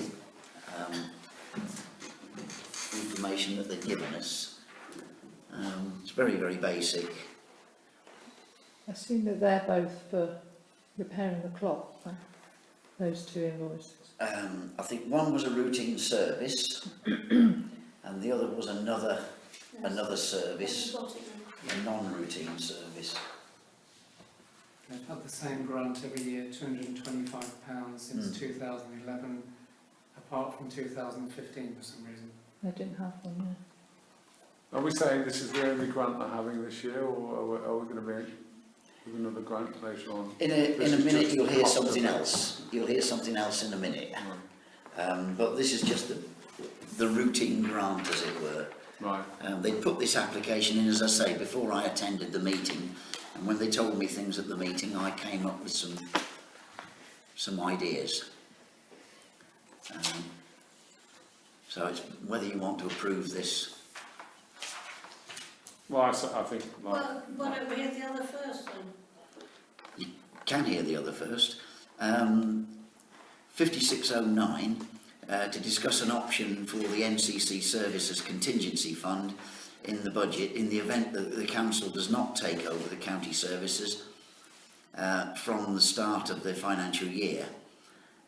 information that they've given us. It's very, very basic. I assume that they're both for repairing the clock, those two invoices. I think one was a routine service, and the other was another service, Got it a non-routine service. They've had the same grant every year, £225 since 2011, apart from 2015 for some reason. They didn't have one, Are we saying this is the only grant they're having this year, or are we going to be with another grant later on? In a minute you'll hear something else. You'll hear something else in a minute. But this is just the routine grant, as it were. Right. They put this application in, as I say, before I attended the meeting, and when they told me things at the meeting, I came up with some ideas. So it's whether you want to approve this. Well, I think. Well, why don't we hear the other first then? You can hear the other first. 5609, to discuss an option for the NCC Services Contingency Fund in the budget in the event that the council does not take over the county services from the start of the financial year.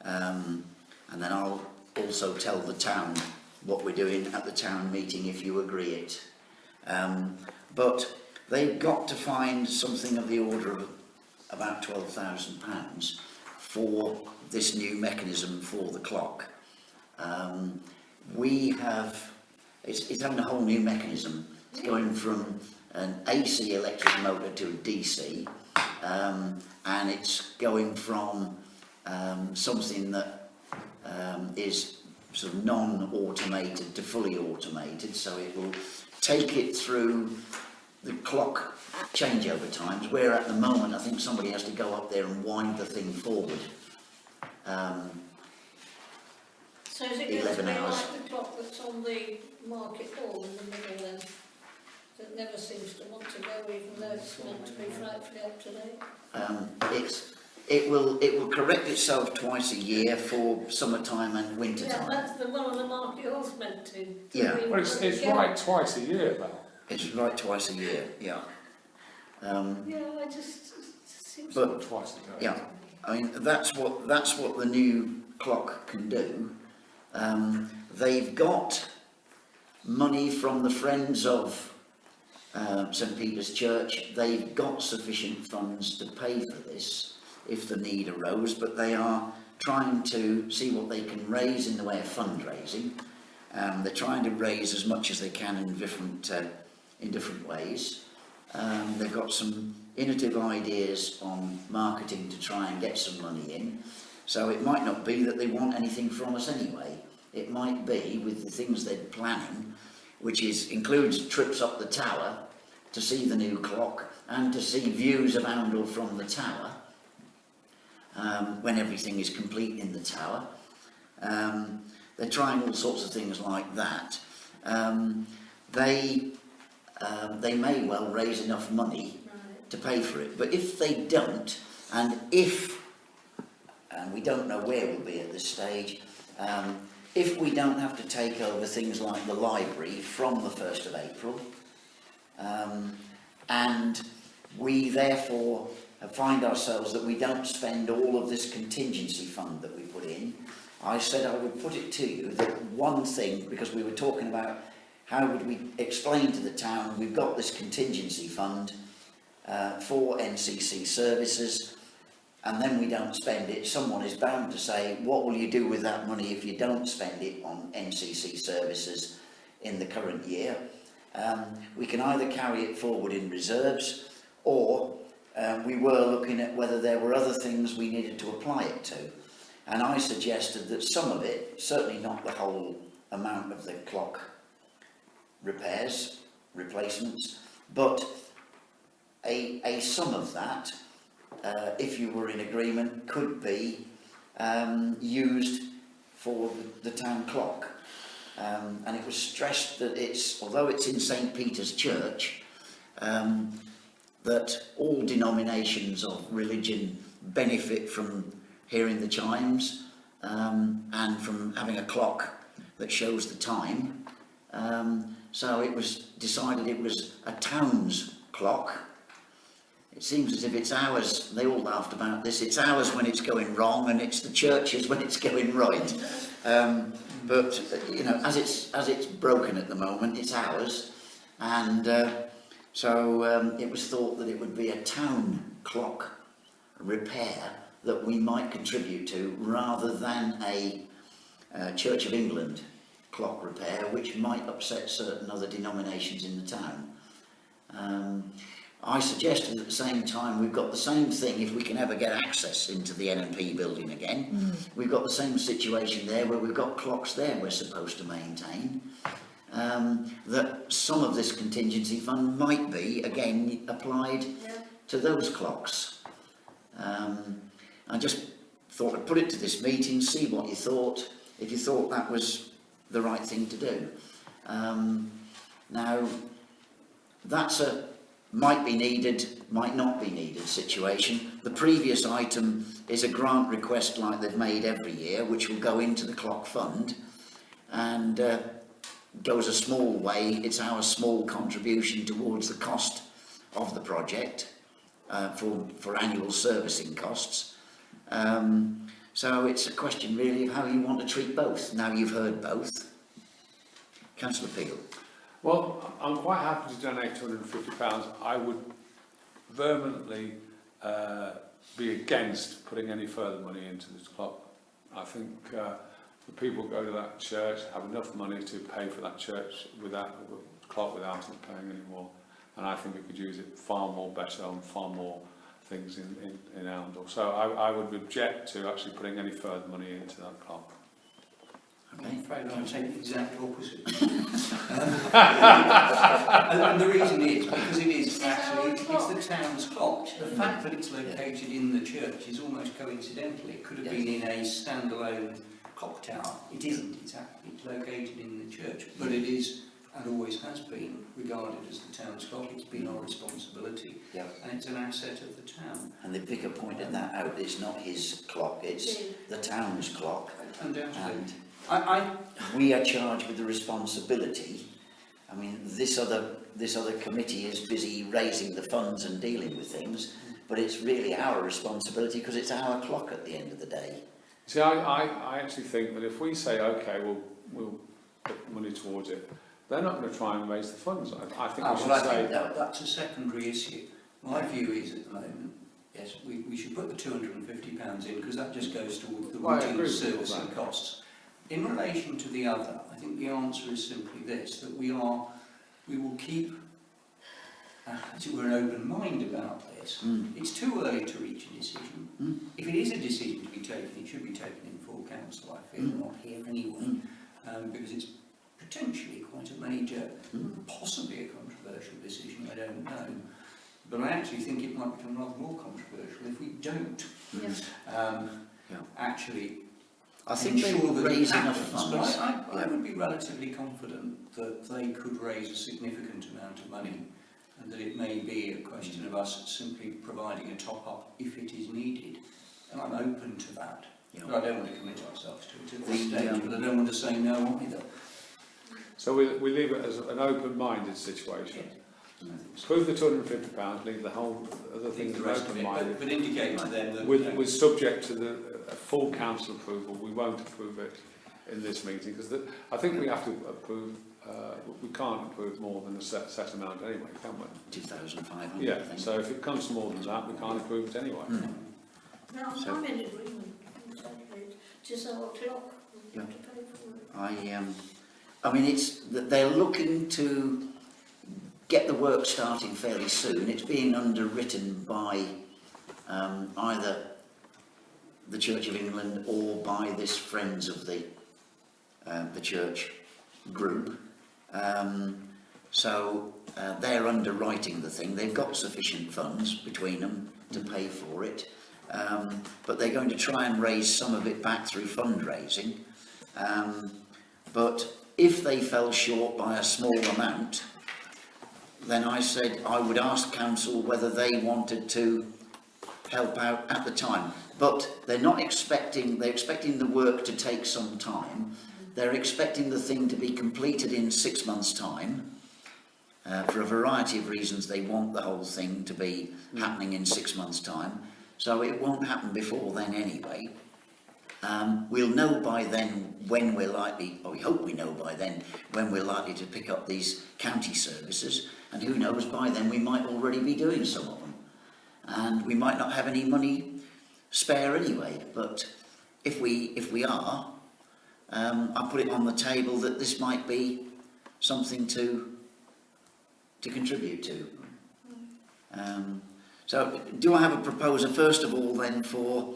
And then I'll also tell the town what we're doing at the town meeting if you agree it. But they've got to find something of the order of about £12,000 for this new mechanism for the clock. It's having a whole new mechanism. It's going from an AC electric motor to a DC, and it's going from something that is sort of non-automated to fully automated, so it will take it through the clock changeover times, where at the moment I think somebody has to go up there and wind the thing forward. So is it going to 11 be hours. like the clock that's on the market hall in the middle then? That never seems to want to go, even though it's meant to be frightfully up to date? It will correct itself twice a year for summertime and winter Yeah, time. that's the one on the market hall's meant to. Yeah. Well, it's right twice a year, though. It's right twice a year, yeah. Yeah, I just it seems. But Twice a day. yeah, I mean, that's what the new clock can do. They've got money from the Friends of St Peter's Church. They've got sufficient funds to pay for this if the need arose, but they are trying to see what they can raise in the way of fundraising. They're trying to raise as much as they can in different ways. They've got some innovative ideas on marketing to try and get some money in. So it might not be that they want anything from us anyway. It might be with the things they're planning, which includes trips up the tower to see the new clock and to see views of Oundle from the tower when everything is complete in the tower. They're trying all sorts of things like that. They may well raise enough money to pay for it, but if they don't, and we don't know where we'll be at this stage, if we don't have to take over things like the library from the 1st of April, and we therefore find ourselves that we don't spend all of this contingency fund that we put in, I said I would put it to you that one thing, because we were talking about how would we explain to the town we've got this contingency fund for NCC services, and then we don't spend it, someone is bound to say, what will you do with that money if you don't spend it on NCC services in the current year? We can either carry it forward in reserves, or we were looking at whether there were other things we needed to apply it to. And I suggested that some of it, certainly not the whole amount of the clock repairs, replacements, but a sum of that, if you were in agreement, could be used for the town clock. And it was stressed that although it's in St Peter's Church, that all denominations of religion benefit from hearing the chimes and from having a clock that shows the time. So it was decided it was a town's clock. It seems as if it's ours, they all laughed about this, it's ours when it's going wrong and it's the church's when it's going right. But, you know, as it's broken at the moment, it's ours. And so it was thought that it would be a town clock repair that we might contribute to, rather than a Church of England clock repair, which might upset certain other denominations in the town. I suggested at the same time we've got the same thing if we can ever get access into the NMP building again. We've got the same situation there where we've got clocks there we're supposed to maintain. That some of this contingency fund might be again applied to those clocks. I just thought I'd put it to this meeting, see what you thought, if you thought that was the right thing to do. Now, that's a might be needed, might not be needed situation. The previous item is a grant request like they've made every year, which will go into the clock fund and goes a small way. It's our small contribution towards the cost of the project for annual servicing costs. So it's a question really of how you want to treat both. Now you've heard both. Councillor Peel. Well, I'm quite happy to donate £250. I would vehemently be against putting any further money into this clock. I think the people go to that church have enough money to pay for that church without the clock without them paying any more. And I think we could use it far more better on far more things in Oundle. So I would object to actually putting any further money into that clock. Okay. I'm afraid I'll take the exact opposite. And the reason is because it is actually it's the town's clock. The fact that it's located in the church is almost coincidental. It could have been in a standalone clock tower. It isn't. It's located in the church, but it is and always has been regarded as the town's clock. It's been our responsibility, and it's an asset of the town. And the vicar pointed that out. It's not his clock. It's the town's clock. Undoubtedly. And we are charged with the responsibility. I mean, this other committee is busy raising the funds and dealing with things, but but it's really our responsibility because it's our clock at the end of the day. See, I actually think that if we say, okay, we'll put money towards it, they're not going to try and raise the funds. I think we should Well, I say... think that's a secondary issue. My view is at the moment, yes, we should put the £250 in because that just goes towards the Well, I routine agree with service that. and costs. In relation to the other, I think the answer is simply this, that we will keep, as it were, an open mind about this. It's too early to reach a decision. If it is a decision to be taken, it should be taken in full council, I feel, not here anyway, because it's potentially quite a major, possibly a controversial decision, I don't know. But I actually think it might become rather more controversial if we don't actually I think they ensure will that it raise enough happens. funds. But I would be relatively confident that they could raise a significant amount of money and that it may be a question of us simply providing a top-up if it is needed. And I'm open to that. Yeah. But I don't want to commit ourselves to it at this The, stage, but I don't want to say no either. So we leave it as an open-minded situation. Prove the £250, leave the whole other things open-minded. But indicate to them that... With subject to the full council approval, we won't approve it in this meeting because I think we have to approve. We can't approve more than a set amount anyway, can we? 2,500. Yeah. I think. So if it comes to more than that, we can't approve it anyway. No, So- I'm in agreement. Exactly. Just our clock. We have to pay for it. I mean, it's that they're looking to get the work starting fairly soon. It's being underwritten by either the Church of England or by this Friends of the Church group. So they're underwriting the thing. They've got sufficient funds between them to pay for it, but they're going to try and raise some of it back through fundraising. But if they fell short by a small amount, then I said I would ask council whether they wanted to help out at the time. But they're not expecting, they're expecting the work to take some time. They're expecting the thing to be completed in 6 months' time. For a variety of reasons, they want the whole thing to be happening in 6 months' time. So it won't happen before then anyway. We'll know by then when we're likely, or we hope we know by then, when we're likely to pick up these county services. And who knows, by then we might already be doing some of them. And we might not have any money spare anyway. But if we are, I put it on the table that this might be something to contribute to. So do I have a proposer first of all then for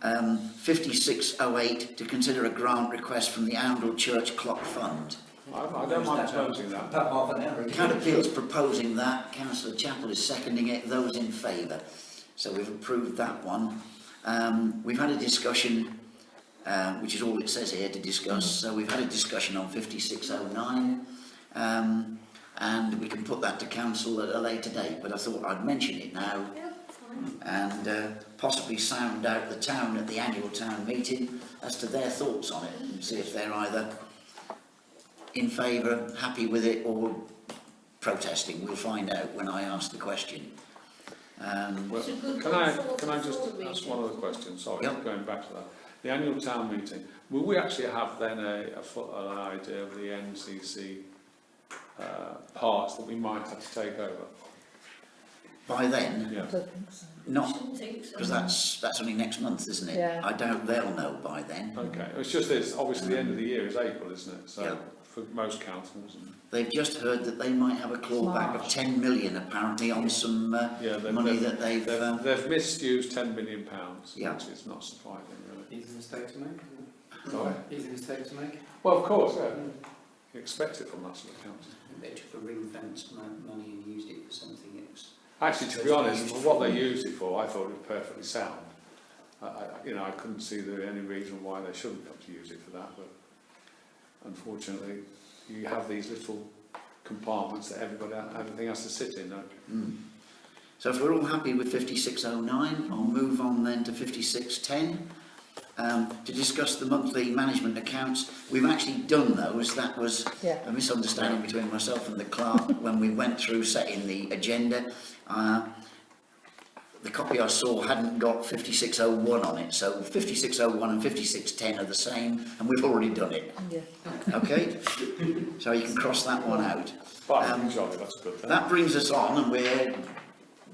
5608 to consider a grant request from the Oundle Church Clock Fund? I don't mind proposing that. About half an hour. Caterpillar's proposing that, Councillor Chappell is seconding it, those in favour. So we've approved that one. We've had a discussion, which is all it says here to discuss, so we've had a discussion on 5609, and we can put that to council at a later date, but I thought I'd mention it now Yeah, fine. and possibly sound out the town at the annual town meeting as to their thoughts on it and see if they're either in favour, happy with it, or protesting. We'll find out when I ask the question. Well, It's a good can one I for just the ask meeting. one other question? Sorry, Yep. going back to that. The annual town meeting, will we actually have then an idea of the NCC parts that we might have to take over? By then, Yeah. I don't think so. not, Shouldn't think so. because that's only next month, isn't it? Yeah. I doubt they'll know by then. Okay. It's just this. Obviously, the end of the year is April, isn't it? So Yeah. for most councils. And, They've just heard that they might have a clawback of 10 million apparently on some yeah, money that they've... they've misused £10 million, Yeah. which is not surprising, really. Easy mistake to make, isn't it? Sorry. Easy mistake to make. Well, of course, yeah. You expect it from that sort of council. They took a ring-fenced amount of money and used it for something else. Actually, to be honest, for what they used it for, I thought it was perfectly sound. I couldn't see there any reason why they shouldn't have to use it for that, but unfortunately, you have these little compartments that everything has to sit in, don't you? So if we're all happy with 5609, I'll move on then to 5610 to discuss the monthly management accounts. We've actually done those. That was Yeah. a misunderstanding between myself and the clerk when we went through setting the agenda. the copy I saw hadn't got 5601 on it, so 5601 and 5610 are the same, and we've already done it. Yeah. Okay? So you can cross that one out. But jolly, that's good then. That brings us on, and we're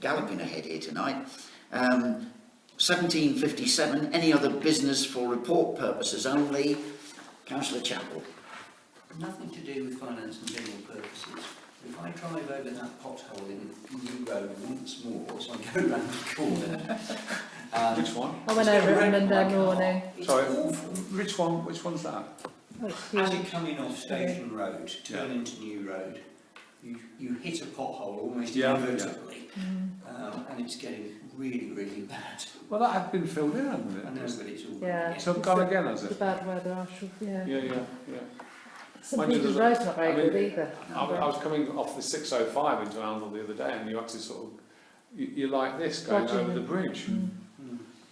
galloping ahead here tonight. 1757, any other business for report purposes only. Councillor Chappell. Nothing to do with finance and general purposes. If I drive over that pothole in New Road once more, so I go round the corner. Which one? I went it's over got it on red Monday my car. morning. It's Sorry, awful. which one? Which one's that? Oh, it's As huge. you're coming off Station Road, turn into New Road, you hit a pothole almost Yeah, inevitably, and it's getting really, really bad. Well, that had been filled in, hadn't I it? know, but it's all Yeah. So gone again, has The it? bad weather, I should, yeah. Yeah. St Mind you, Peter's there's a- Road's not very I mean, good either. I was coming off the 605 into Arundel the other day, and you actually sort of, you're like this going Dodging over the them. bridge. Mm.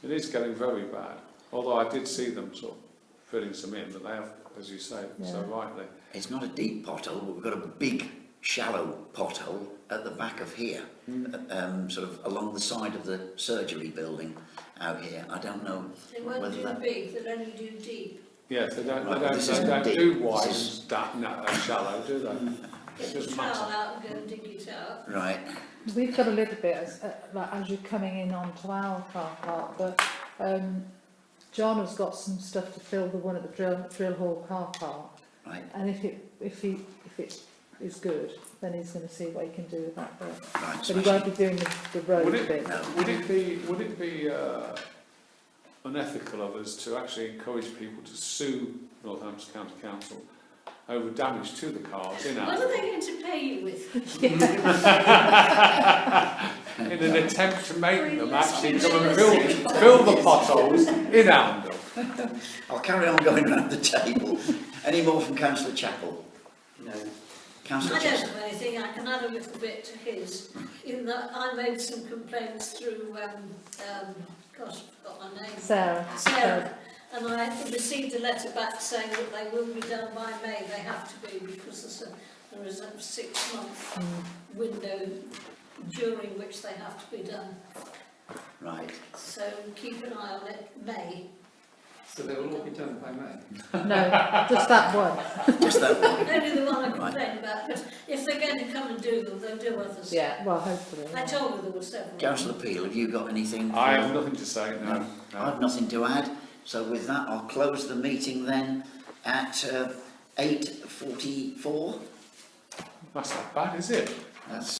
It is getting very bad. Although I did see them sort of filling some in, but they have, as you say, so Yeah. rightly. It's not a deep pothole, but we've got a big, shallow pothole at the back of here, sort of along the side of the surgery building out here. I don't know They won't whether do that... big, they'll only do deep. Yes, they don't, Right, they don't, this they isn't don't deep. do wide This is- and shallow, do they? Get the Just trowel massive. out and go and dig it out. Right. We've got a little bit, like as you're coming in onto our car park, but John has got some stuff to fill the one at the drill hall car park. Right. And if it is good, then he's going to see what he can do with that bit. Right. But he won't be doing the road Would it- bit. No. Would it be unethical of us to actually encourage people to sue Northampton County Council over damage to the cars in What Arundel are they going to pay you with? in an attempt to make them actually come and fill the potholes in Arundel? I'll carry on going around the table. Any more from Councillor Chappell? No. Councillor I don't Chester? have anything, I can add a little bit to his, in that I made some complaints through, gosh, I've got my name. Sarah. Sarah, and I received a letter back saying that they will be done by May, they have to be, because there is a 6-month window during which they have to be done. Right. So keep an eye on it, May. So they will all be done by May. No, just that one. Just that one. Only the one I Right. complained about, but if they're going to come and do them, they'll do others. Yeah, well, hopefully. I told her there were several. Councillor Peel, have you got anything? I have nothing to say, no. I have nothing to add. So with that, I'll close the meeting then at 8:44. That's not bad, is it? That's